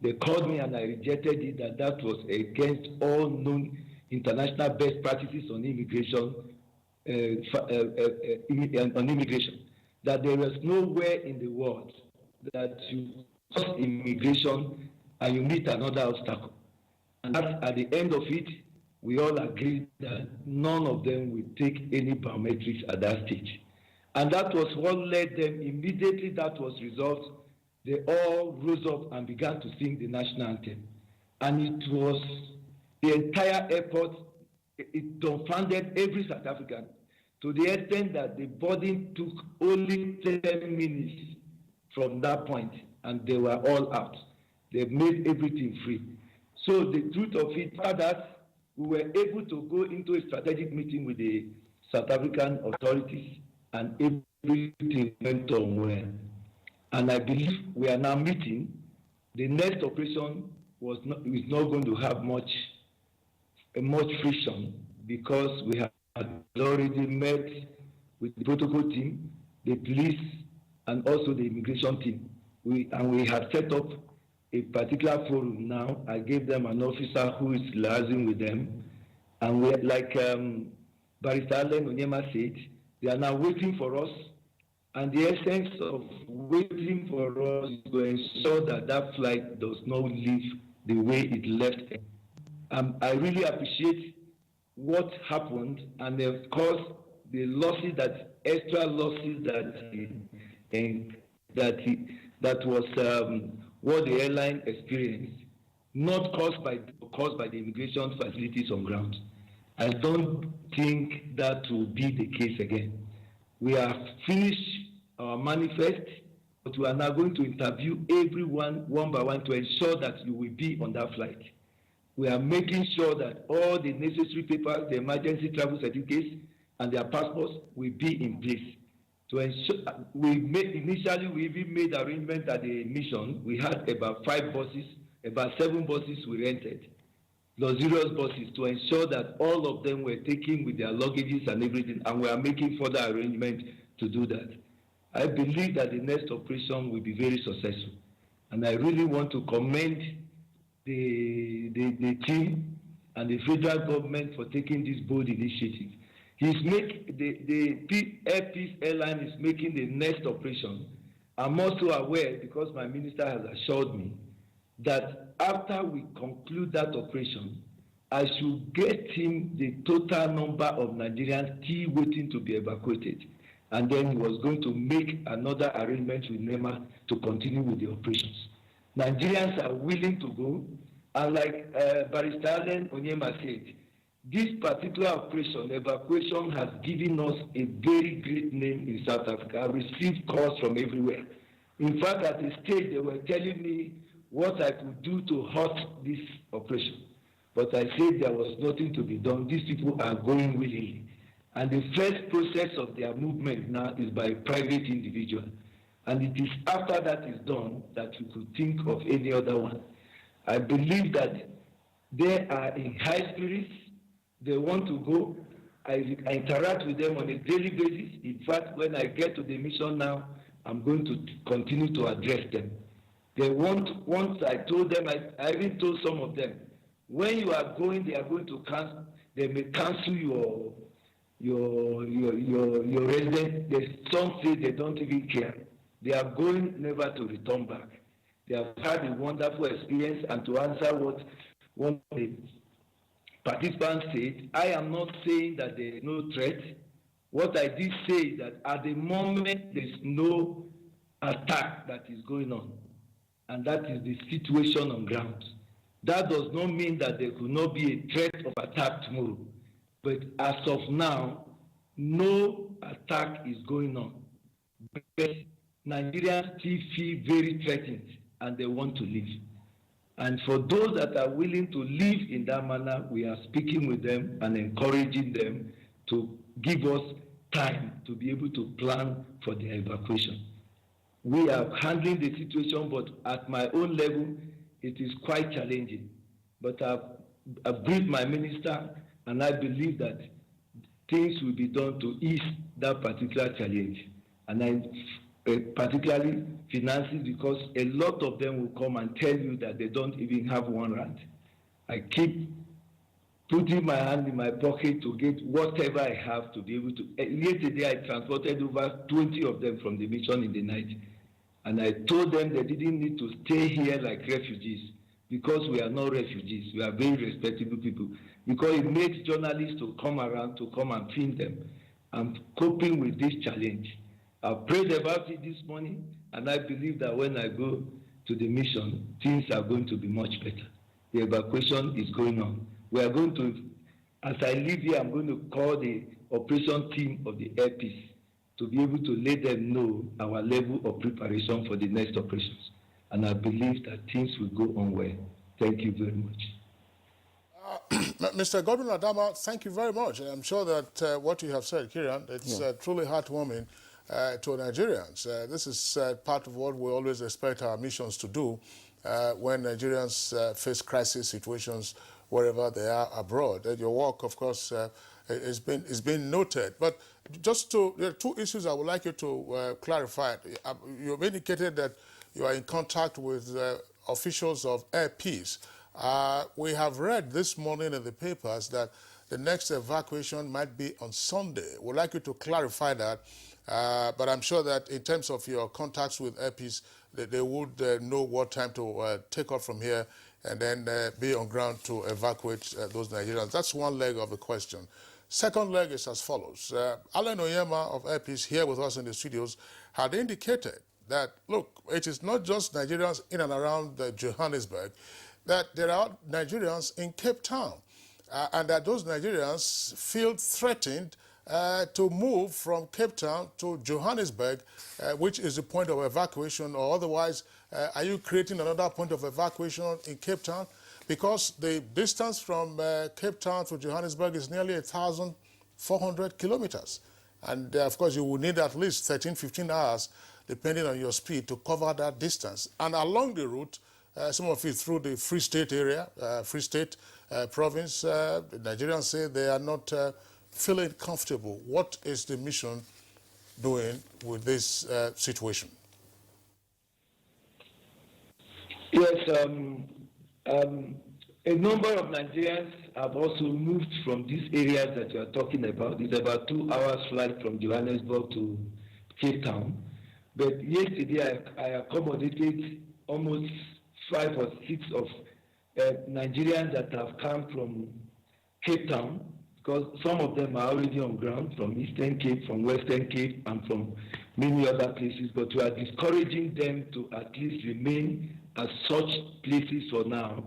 they called me and I rejected it, that was against all known international best practices on immigration, that there was nowhere in the world that you cross immigration and you meet another obstacle. And that, at the end of it, we all agreed that none of them would take any biometrics at that stage. And that was what led them, immediately that was resolved, they all rose up and began to sing the national anthem. And it was the entire airport, it dumbfounded every South African, to the extent that the boarding took only 10 minutes from that point, and they were all out. They made everything free. So the truth of it, that we were able to go into a strategic meeting with the South African authorities, and everything went on well. And I believe we are now meeting. The next operation is not going to have much friction, because we have already met with the protocol team, the police, and also the immigration team. We have set up a particular forum now. I gave them an officer who is liaising with them. And we, like Barrister Allen Onyema said, they are now waiting for us. And the essence of waiting for us is to ensure that that flight does not leave the way it left. I really appreciate what happened, and of course the losses, extra losses that was what the airline experienced, not caused by the immigration facilities on ground. I don't think that will be the case again. We have finished our manifest, but we are now going to interview everyone one by one to ensure that you will be on that flight. We are making sure that all the necessary papers, the emergency travel certificates, and their passports will be in place. To ensure, initially we even made arrangements at the mission. We had about 5 buses, about 7 buses we rented, luxurious buses, to ensure that all of them were taken with their luggages and everything, and we are making further arrangements to do that. I believe that the next operation will be very successful, and I really want to commend the team and the federal government for taking this bold initiative. The Air Peace Airline is making the next operation. I'm also aware, because my minister has assured me, that after we conclude that operation, I should get him the total number of Nigerians still waiting to be evacuated. And then he was going to make another arrangement with NEMA to continue with the operations. Nigerians are willing to go, and like Barrister Allen Onyema said, this particular operation, evacuation, has given us a very great name in South Africa. I received calls from everywhere. In fact, at the stage, they were telling me what I could do to halt this operation. But I said there was nothing to be done. These people are going willingly. And the first process of their movement now is by private individual. And it is after that is done that we could think of any other one. I believe that they are in high spirits. They want to go. I interact with them on a daily basis. In fact, when I get to the mission now, I'm going to continue to address them. They want, once I told them, I even told some of them, when you are going, they are going to cancel, they may cancel your residence. Some say they don't even care. They are going never to return back. They have had a wonderful experience, and to answer what one of the participants said, I am not saying that there is no threat. What I did say is that at the moment there is no attack that is going on, and that is the situation on ground. That does not mean that there could not be a threat of attack tomorrow. But as of now, no attack is going on. But Nigerians still feel very threatened and they want to leave. And for those that are willing to live in that manner, we are speaking with them and encouraging them to give us time to be able to plan for their evacuation. We are handling the situation, but at my own level, it is quite challenging. But I've briefed my minister, and I believe that things will be done to ease that particular challenge. And I particularly finances, because a lot of them will come and tell you that they don't even have 1 rand. I keep putting my hand in my pocket to get whatever I have to be able to. Yesterday, I transported over 20 of them from the mission in the night. And I told them they didn't need to stay here like refugees, because we are not refugees. We are very respectable people. Because it makes journalists to come around to come and film them. I'm coping with this challenge. I've prayed about it this morning, and I believe that when I go to the mission, things are going to be much better. The evacuation is going on. We are going to, as I leave here, I'm going to call the operation team of the Air Peace to be able to let them know our level of preparation for the next operations. And I believe that things will go on well. Thank you very much. Mr. Godwin Adama, thank you very much. I'm sure that what you have said, Kieran, it's truly heartwarming to Nigerians. This is part of what we always expect our missions to do when Nigerians face crisis situations wherever they are abroad. Your work, of course, is been noted. But just there are 2 issues I would like you to clarify. You've indicated that you are in contact with officials of Air Peace. We have read this morning in the papers that the next evacuation might be on Sunday. We'd like you to clarify that. But I'm sure that in terms of your contacts with Air Peace, they would know what time to take off from here and then be on ground to evacuate those Nigerians. That's one leg of the question. Second leg is as follows. Alan Oyema of Air Peace, here with us in the studios, had indicated that, look, it is not just Nigerians in and around Johannesburg, that there are Nigerians in Cape Town, and that those Nigerians feel threatened to move from Cape Town to Johannesburg, which is the point of evacuation, or otherwise, are you creating another point of evacuation in Cape Town? Because the distance from Cape Town to Johannesburg is nearly 1,400 kilometers. And of course, you will need at least 13, 15 hours, depending on your speed, to cover that distance. And along the route, some of it through the Free State area, Free State province, the Nigerians say they are not feeling comfortable. What is the mission doing with this situation? Yes, a number of Nigerians have also moved from these areas that you are talking about. It's about 2 hours flight from Johannesburg to Cape Town. But yesterday I accommodated almost 5 or 6 of Nigerians that have come from Cape Town, because some of them are already on ground from Eastern Cape, from Western Cape, and from many other places. But we are discouraging them to at least remain at such places for now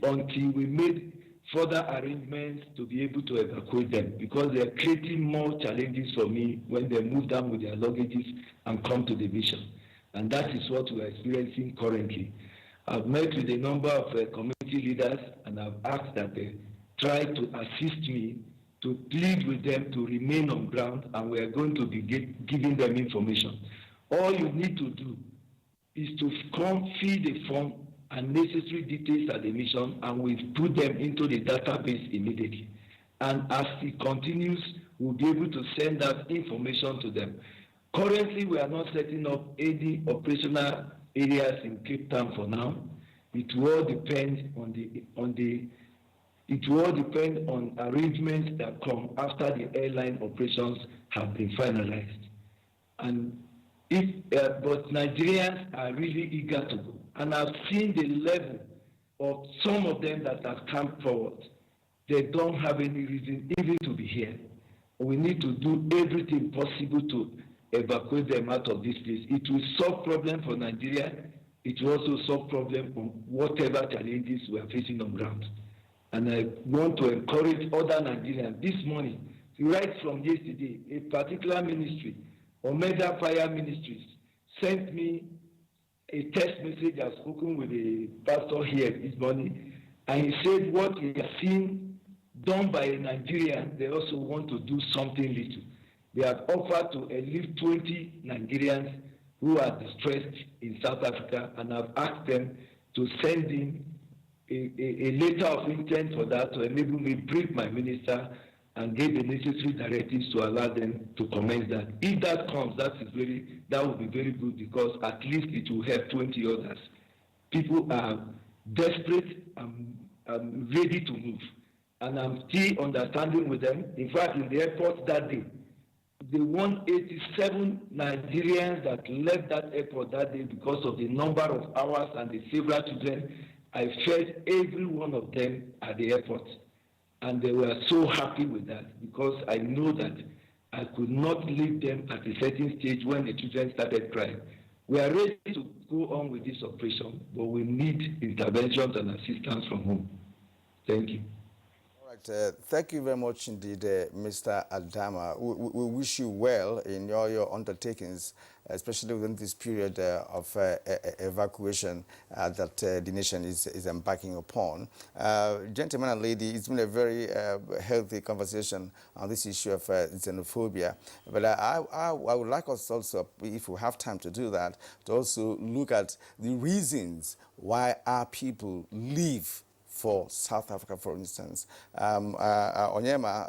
until we make further arrangements to be able to evacuate them, because they are creating more challenges for me when they move down with their luggages and come to the mission. And that is what we are experiencing currently. I've met with a number of community leaders, and I've asked that they try to assist me to plead with them to remain on ground, and we are going to be giving them information. All you need to do is to come fill the form and necessary details at the mission, and we put them into the database immediately. And as it continues, we'll be able to send that information to them. Currently, we are not setting up any operational areas in Cape Town for now. It will depend on arrangements that come after the airline operations have been finalized. And but Nigerians are really eager to go. And I've seen the level of some of them that have come forward. They don't have any reason even to be here. We need to do everything possible to evacuate them out of this place. It will solve problem for Nigeria. It will also solve problem on whatever challenges we are facing on ground. And I want to encourage other Nigerians. This morning, right from yesterday, a particular ministry, Omega Fire Ministries, sent me a text message. I've spoken with the pastor here this morning, and he said what he has seen done by a Nigerian, they also want to do something little. They have offered to at least 20 Nigerians who are distressed in South Africa, and I've asked them to send in a letter of intent for that to enable me brief my minister and give the necessary directives to allow them to commence that. If that comes, that would be very good, because at least it will help 20 others. People are desperate and ready to move. And I'm still understanding with them. In fact, in the airport that day, the 187 Nigerians that left that airport that day because of the number of hours and the several children, I fed every one of them at the airport. And they were so happy with that, because I know that I could not leave them at a certain stage when the children started crying. We are ready to go on with this operation, but we need interventions and assistance from home. Thank you. All right, thank you very much indeed, Mr. Adama. We wish you well in all your undertakings, especially within this period of evacuation that the nation is embarking upon. Gentlemen and ladies, it's been a very healthy conversation on this issue of xenophobia. But I would like us also, if we have time to do that, to also look at the reasons why our people leave for South Africa, for instance. Onyema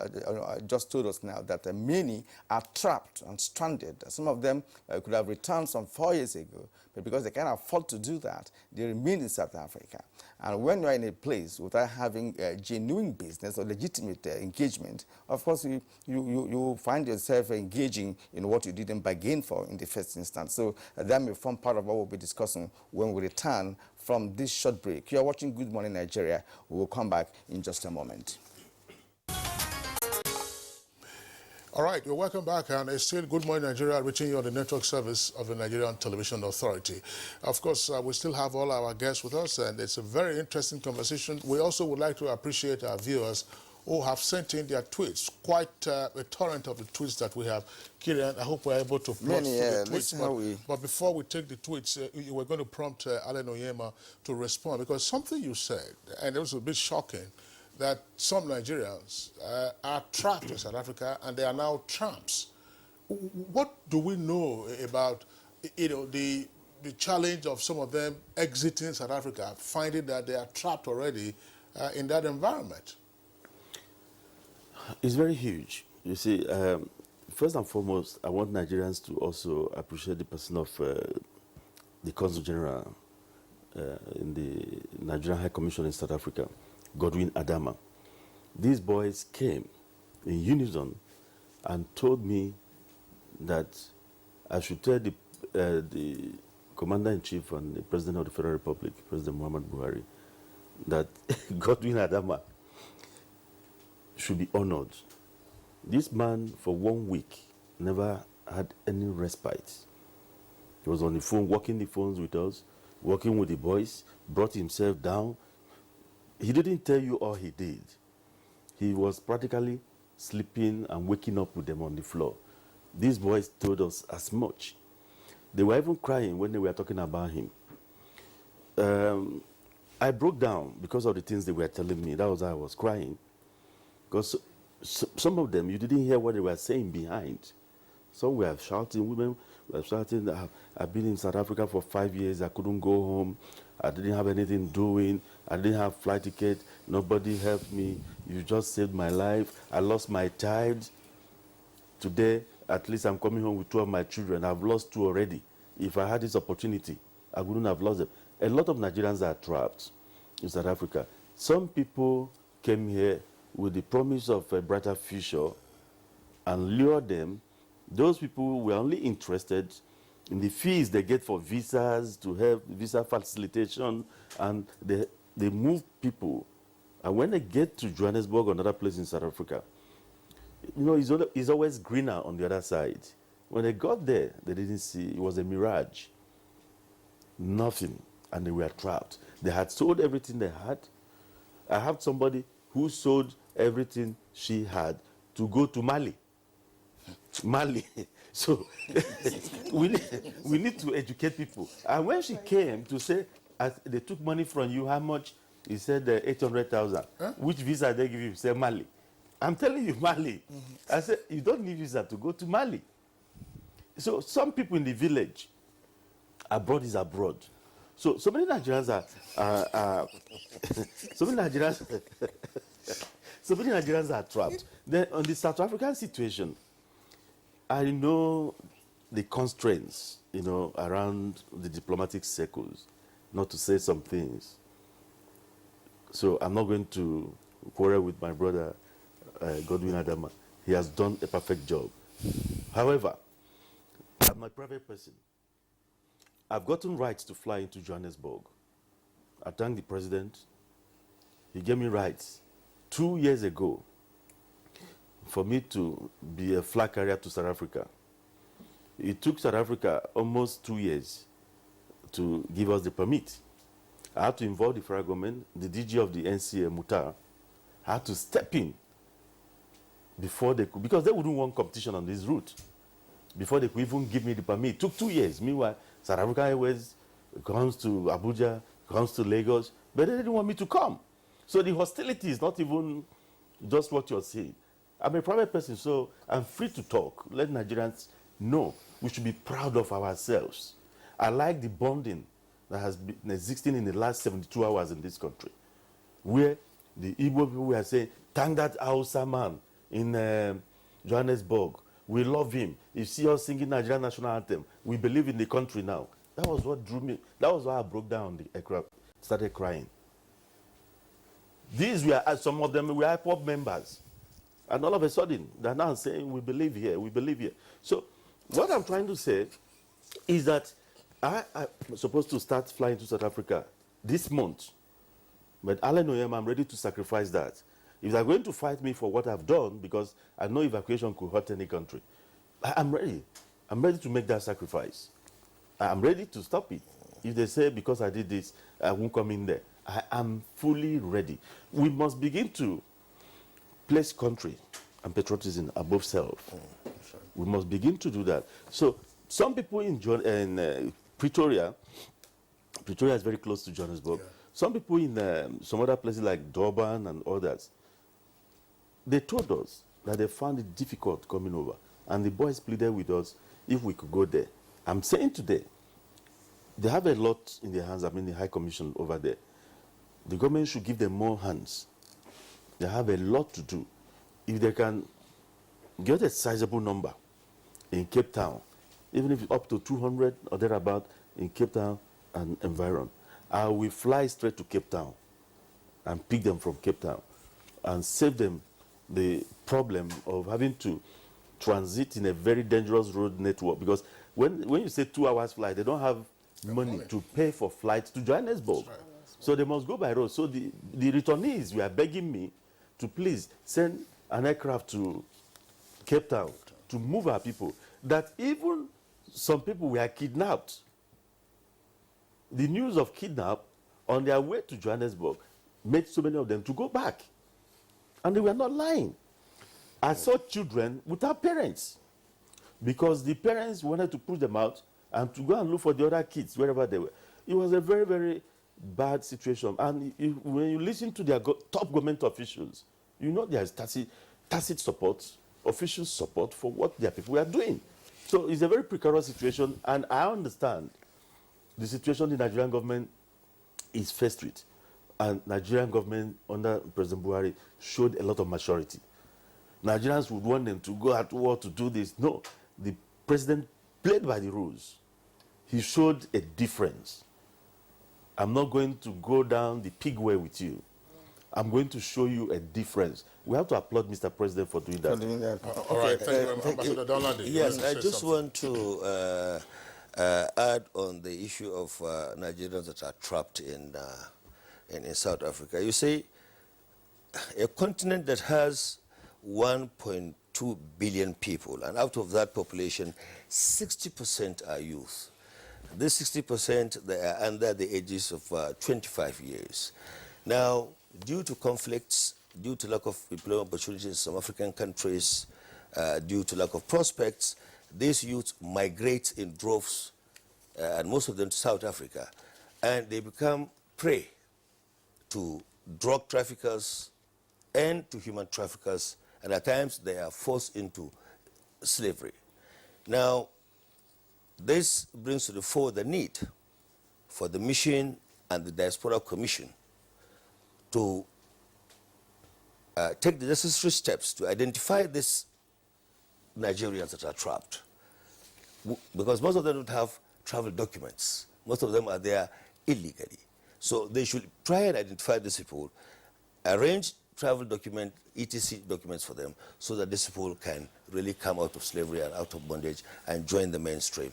just told us now that many are trapped and stranded. Some of them could have returned some 4 years ago, but because they can't afford to do that, they remain in South Africa. And when you're in a place without having genuine business or legitimate engagement, of course, you find yourself engaging in what you didn't bargain for in the first instance. So that may form part of what we'll be discussing when we return from this short break. You are watching Good Morning Nigeria. We will come back in just a moment. All right, you're welcome back, and it's still Good Morning Nigeria, reaching you on the network service of the Nigerian Television Authority. Of course, we still have all our guests with us, and it's a very interesting conversation. We also would like to appreciate our viewers who have sent in their tweets, quite a torrent of the tweets that we have. Kieran, I hope we're able to plot the tweets. But before we take the tweets, you were going to prompt Alan Onyema to respond, because something you said, and it was a bit shocking, that some Nigerians are trapped in South Africa and they are now tramps. What do we know about, the challenge of some of them exiting South Africa, finding that they are trapped already in that environment? It's very huge. You see, first and foremost, I want Nigerians to also appreciate the person of the Consul General in the Nigerian High Commission in South Africa, Godwin Adama. These boys came in unison and told me that I should tell the Commander-in-Chief and the President of the Federal Republic, President Muhammad Buhari, that Godwin Adama should be honored. This man, for 1 week, never had any respite. He was on the phone, working the phones with us, working with the boys, brought himself down. He didn't tell you all he did. He was practically sleeping and waking up with them on the floor. These boys told us as much. They were even crying when they were talking about him. I broke down because of the things they were telling me. That was why I was crying. Because some of them, you didn't hear what they were saying behind. Some were shouting, women were shouting, I've been in South Africa for 5 years, I couldn't go home, I didn't have anything doing, I didn't have flight ticket, nobody helped me, you just saved my life, I lost my child. Today, at least I'm coming home with 2 of my children, I've lost 2 already. If I had this opportunity, I wouldn't have lost them. A lot of Nigerians are trapped in South Africa. Some people came here with the promise of a brighter future and lured them. Those people were only interested in the fees they get for visas, to have visa facilitation, and they move people. And when they get to Johannesburg or another place in South Africa, you know, it's always greener on the other side. When they got there, they didn't see, it was a mirage. Nothing, and they were trapped. They had sold everything they had. I have somebody who sold everything she had to go to Mali. Mali. So we need to educate people. And when she came to say, they took money from you, how much? He said 800,000. Huh? Which visa they give you? He said Mali. I'm telling you, Mali. I said, you don't need visa to go to Mali. So some people in the village, abroad is abroad. So many Nigerians are so many Nigerians are trapped. Then on the South African situation, I know the constraints, you know, around the diplomatic circles, not to say some things. So I'm not going to quarrel with my brother, Godwin Adama. He has done a perfect job. However, I'm a private person. I've gotten rights to fly into Johannesburg. I thank the president. He gave me rights 2 years ago for me to be a flag carrier to South Africa. It took South Africa almost 2 years to give us the permit. I had to involve the federal government, the DG of the NCA, Mutar. I had to step in before they could, because they wouldn't want competition on this route. Before they could even give me the permit. It took 2 years. Meanwhile, South Africa Airways comes to Abuja, comes to Lagos, but they didn't want me to come. So the hostility is not even just what you're saying. I'm a private person, so I'm free to talk. Let Nigerians know we should be proud of ourselves. I like the bonding that has been existing in the last 72 hours in this country, where the Igbo people were saying, thank that Hausa man in Johannesburg. We love him. You see us singing Nigerian national anthem. We believe in the country now. That was what drew me. That was why I broke down on the aircraft, started crying. These were, some of them were IPOP members. And all of a sudden, they're now saying, we believe here, we believe here. So what I'm trying to say is that I'm supposed to start flying to South Africa this month. But Allen Oyem, I'm ready to sacrifice that. If they're going to fight me for what I've done, because I know evacuation could hurt any country, I'm ready. I'm ready to make that sacrifice. I'm ready to stop it. If they say, because I did this, I won't come in there, I am fully ready. We must begin to place country and patriotism above self. We must begin to do that. So some people in Pretoria is very close to Johannesburg. Yeah. Some people in some other places like Durban and others, they told us that they found it difficult coming over. And the boys pleaded with us if we could go there. I'm saying today, they have a lot in their hands. I mean, the High Commission over there. The government should give them more hands. They have a lot to do. If they can get a sizable number in Cape Town, even if it's up to 200 or thereabout in Cape Town and environ, I will fly straight to Cape Town and pick them from Cape Town and save them the problem of having to transit in a very dangerous road network. Because when you say 2 hours flight, they don't have money to pay for flights to Johannesburg. Right. So they must go by road. So the returnees were begging me to please send an aircraft to Cape Town to move our people. That even some people were kidnapped. The news of kidnap on their way to Johannesburg made so many of them to go back. And they were not lying. I saw children without parents because the parents wanted to push them out and to go and look for the other kids wherever they were. It was a very, very bad situation. And when you listen to their top government officials, you know there is tacit support, official support for what their people are doing. So it's a very precarious situation, and I understand the situation the Nigerian government is faced with. And Nigerian government under President Buhari showed a lot of maturity. Nigerians would want them to go at war to do this. No, the president played by the rules. He showed a difference. I'm not going to go down the pig way with you. I'm going to show you a difference. We have to applaud Mr. President for doing that. All right, thank you, Ambassador Donladi. Yes, I just want to add on the issue of Nigerians that are trapped in South Africa. You see, a continent that has 1.2 billion people, and out of that population, 60% are youth. This 60%, they are under the ages of 25 years. Now, due to conflicts, due to lack of employment opportunities in some African countries, due to lack of prospects, these youth migrate in droves, and most of them to South Africa, and they become prey to drug traffickers and to human traffickers, and at times they are forced into slavery. Now, this brings to the fore the need for the mission and the Diaspora Commission to take the necessary steps to identify these Nigerians that are trapped, because most of them don't have travel documents. Most of them are there illegally. So they should try and identify these people, arrange travel document, ETC documents for them, so that these people can really come out of slavery and out of bondage and join the mainstream.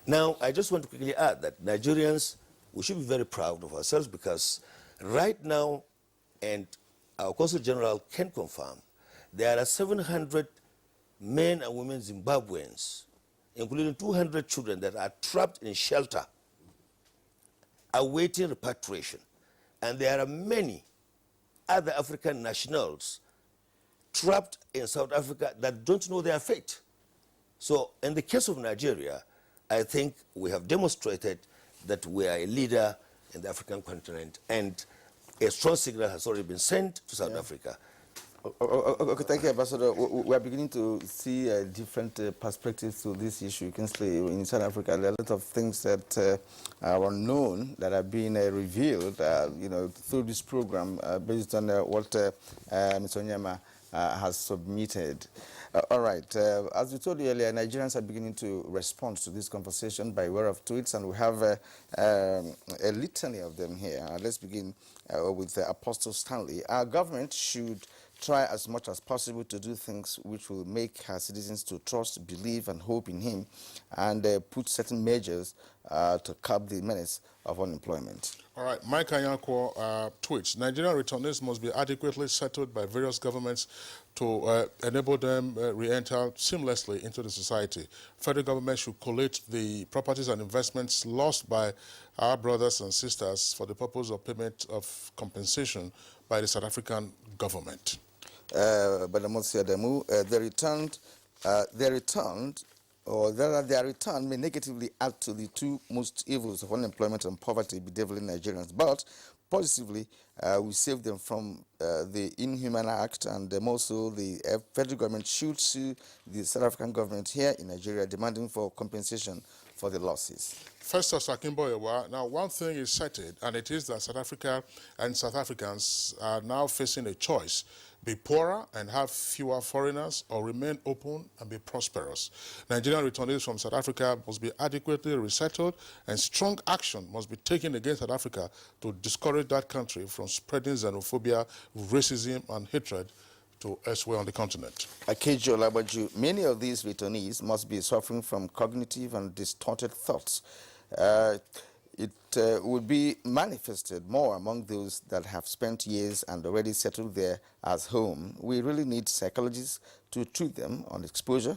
Now, I just want to quickly add that Nigerians, we should be very proud of ourselves, because right now, and our Consul General can confirm, there are 700 men and women Zimbabweans, including 200 children that are trapped in shelter, awaiting repatriation. And there are many other African nationals trapped in South Africa that don't know their fate. So in the case of Nigeria, I think we have demonstrated that we are a leader in the African continent, and a strong signal has already been sent to South Africa. Okay, thank you, Ambassador. We are beginning to see different perspectives to this issue. You can say in South Africa, there are a lot of things that are unknown that are being revealed, through this program, based on what Mr. Onyema has submitted. All right. As we told you earlier, Nigerians are beginning to respond to this conversation by way of tweets, and we have a litany of them here. Let's begin with Apostle Stanley. Our government should try as much as possible to do things which will make her citizens to trust, believe, and hope in him, and put certain measures to curb the menace of unemployment. All right, Mike Anyanko tweets, Nigerian returnees must be adequately settled by various governments to enable them re-enter seamlessly into the society. Federal government should collect the properties and investments lost by our brothers and sisters for the purpose of payment of compensation by the South African government. Their return may negatively add to the two most evils of unemployment and poverty bedeviling Nigerians, but positively we save them from the inhuman act, and also the federal government should sue the South African government here in Nigeria, demanding for compensation for the losses. Festus Akimboyewa, now one thing is certain, and it is that South Africa and South Africans are now facing a choice: be poorer and have fewer foreigners, or remain open and be prosperous. Nigerian returnees from South Africa must be adequately resettled, and strong action must be taken against South Africa to discourage that country from spreading xenophobia, racism, and hatred to elsewhere on the continent. Akejo Labaju, many of these returnees must be suffering from cognitive and distorted thoughts. It would be manifested more among those that have spent years and already settled there as home. We really need psychologists to treat them on exposure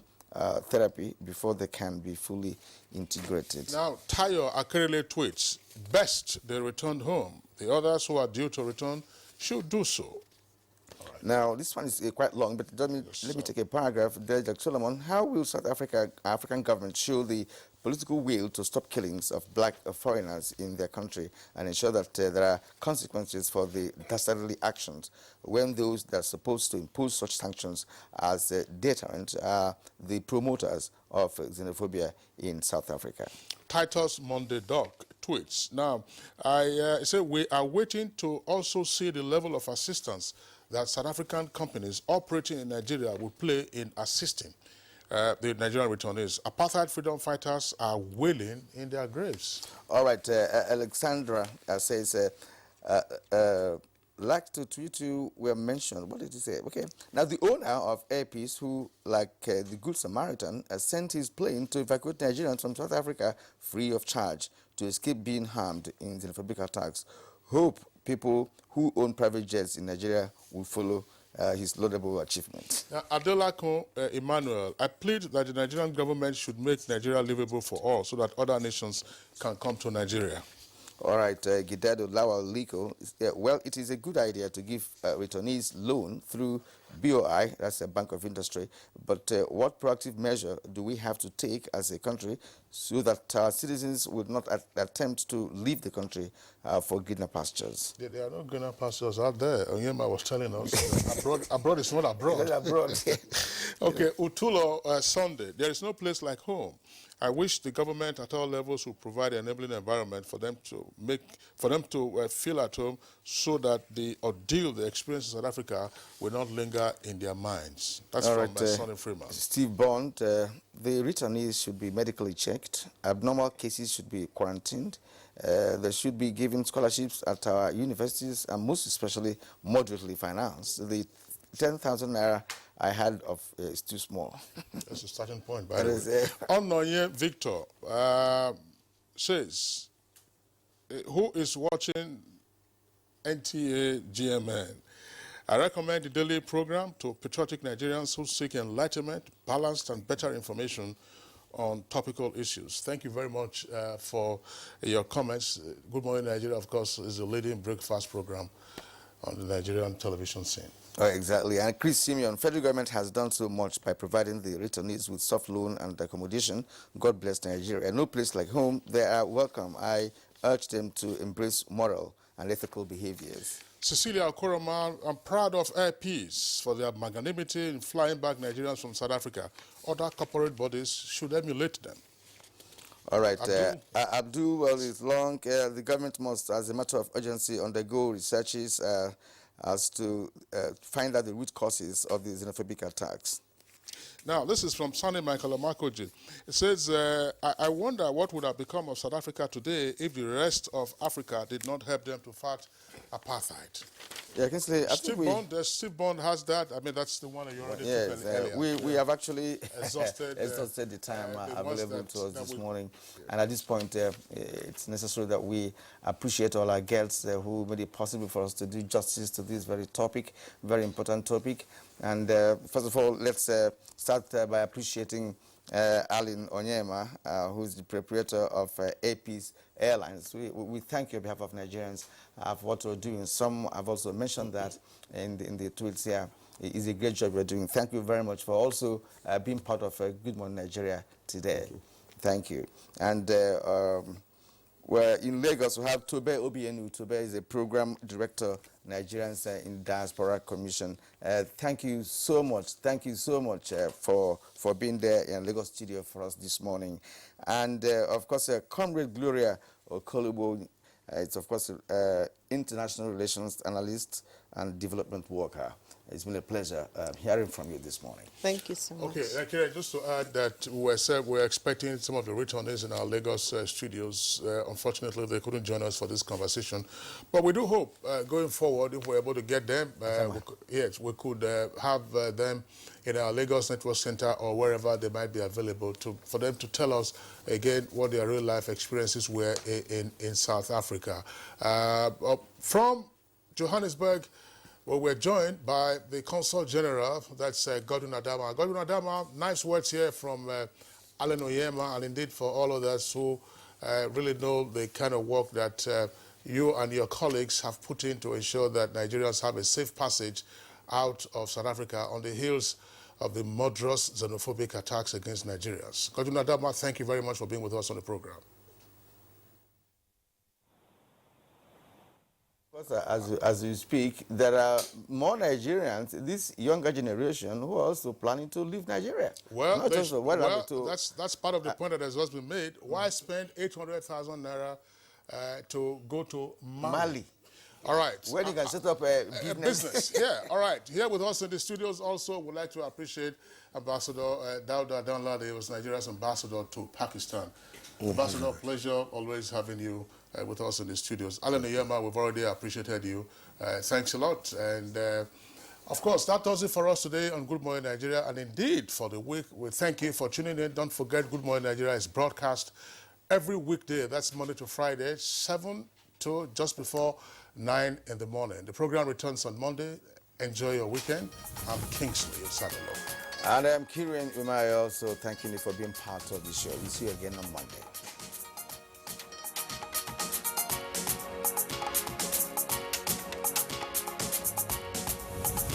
therapy before they can be fully integrated. Now, Tayo Akerele tweets, best they return home. The others who are due to return should do so. Now, this one is quite long, but let me take a paragraph. Dr. Solomon, how will African governments show the political will to stop killings of black foreigners in their country and ensure that there are consequences for the dastardly actions when those that are supposed to impose such sanctions as deterrent are the promoters of xenophobia in South Africa? Titus Monday Doc tweets. Now, I say we are waiting to also see the level of assistance that South African companies operating in Nigeria will play in assisting the Nigerian returnees. Apartheid freedom fighters are wailing in their graves. All right, Alexandra says, like to tweet you were mentioned. What did he say? Okay. Now, the owner of Air Peace, who, like the Good Samaritan, sent his plane to evacuate Nigerians from South Africa free of charge to escape being harmed in xenophobic attacks. Hope people who own private jets in Nigeria will follow his laudable achievement. Now, Adelakun Emmanuel, I plead that the Nigerian government should make Nigeria livable for all so that other nations can come to Nigeria. All right, Gidado Lawal Liko. Well, it is a good idea to give returnees loan through BOI, that's a Bank of Industry, but what proactive measure do we have to take as a country so that our citizens would not attempt to leave the country for greener pastures? There are no greener pastures out there. Onyema was telling us abroad is not abroad. Abroad. Okay, Utulo Sunday, there is no place like home. I wish the government at all levels would provide an enabling environment for them to feel at home so that the ordeal they experience in South Africa will not linger in their minds. That's all from right, Sonny Freeman. Steve Bond, the returnees should be medically checked. Abnormal cases should be quarantined. They should be given scholarships at our universities, and most especially moderately financed. The 10,000 naira I had of is too small. That's a starting point, by the way. Onoye Victor says, who is watching NTA GMN? I recommend the daily program to patriotic Nigerians who seek enlightenment, balanced and better information on topical issues. Thank you very much for your comments. Good Morning Nigeria, of course, is the leading breakfast program on the Nigerian television scene. Oh, exactly. And Chris Simeon, federal government has done so much by providing the returnees with soft loan and accommodation. God bless Nigeria. No place like home. They are welcome. I urge them to embrace moral and ethical behaviors. Cecilia Okoroman, I'm proud of Air Peace for their magnanimity in flying back Nigerians from South Africa. Other corporate bodies should emulate them. All right, Abdul, well, it's long. The government must, as a matter of urgency, undergo researches as to find out the root causes of the xenophobic attacks. Now, this is from Sonny Michael Amakoji. It says, I wonder what would have become of South Africa today if the rest of Africa did not help them to fight apartheid. Yeah, Steve Bond has that. I mean, that's the one that you already took earlier. We have actually exhausted the time available to us this morning. Yeah. And at this point, it's necessary that we appreciate all our guests who made it possible for us to do justice to this very topic, very important topic. And first of all, let's start by appreciating Alin Onyema, who is the proprietor of AP's Airlines. We thank you on behalf of Nigerians for what you're doing. Some have also mentioned that in the tweets here. It's a great job you're doing. Thank you very much for also being part of Good Morning Nigeria today. Thank you. And we're in Lagos. We have Tobe Obienu. Tobe is a program director, Nigerians in Diaspora Commission. Thank you so much. Thank you so much for being there in Lagos studio for us this morning. And of course, Comrade Gloria Okolubo. It's of course international relations analyst and development worker. It's been a pleasure hearing from you this morning. Thank you so much. Okay, just to add that we're expecting some of the returnees in our Lagos studios. Unfortunately, they couldn't join us for this conversation. But we do hope, going forward, if we're able to get them, we could have them in our Lagos Network Center or wherever they might be available for them to tell us, again, what their real-life experiences were in South Africa. From Johannesburg, well, we're joined by the Consul General, that's Godwin Adama. Godwin Adama, nice words here from Alan Oyema, and indeed for all others who really know the kind of work that you and your colleagues have put in to ensure that Nigerians have a safe passage out of South Africa on the heels of the murderous xenophobic attacks against Nigerians. Godwin Adama, thank you very much for being with us on the program. As you speak, there are more Nigerians, this younger generation, who are also planning to leave Nigeria. Well, that's part of the point that has just been made. Why spend 800,000 naira to go to Mali? All right. When you can set up a business. Yeah, all right. Here with us in the studios also, we'd like to appreciate Ambassador Dauda Danlade, who was Nigeria's ambassador to Pakistan. Ambassador, pleasure always having you with us in the studios. Alan Oyema, we've already appreciated you. Thanks a lot. And of course, that does it for us today on Good Morning Nigeria. And indeed, for the week, we thank you for tuning in. Don't forget, Good Morning Nigeria is broadcast every weekday. That's Monday to Friday, 7 to just before 9 in the morning. The program returns on Monday. Enjoy your weekend. I'm Kingsley Osadolo. And I'm Kieran Umay, also thanking you for being part of the show. We'll see you again on Monday.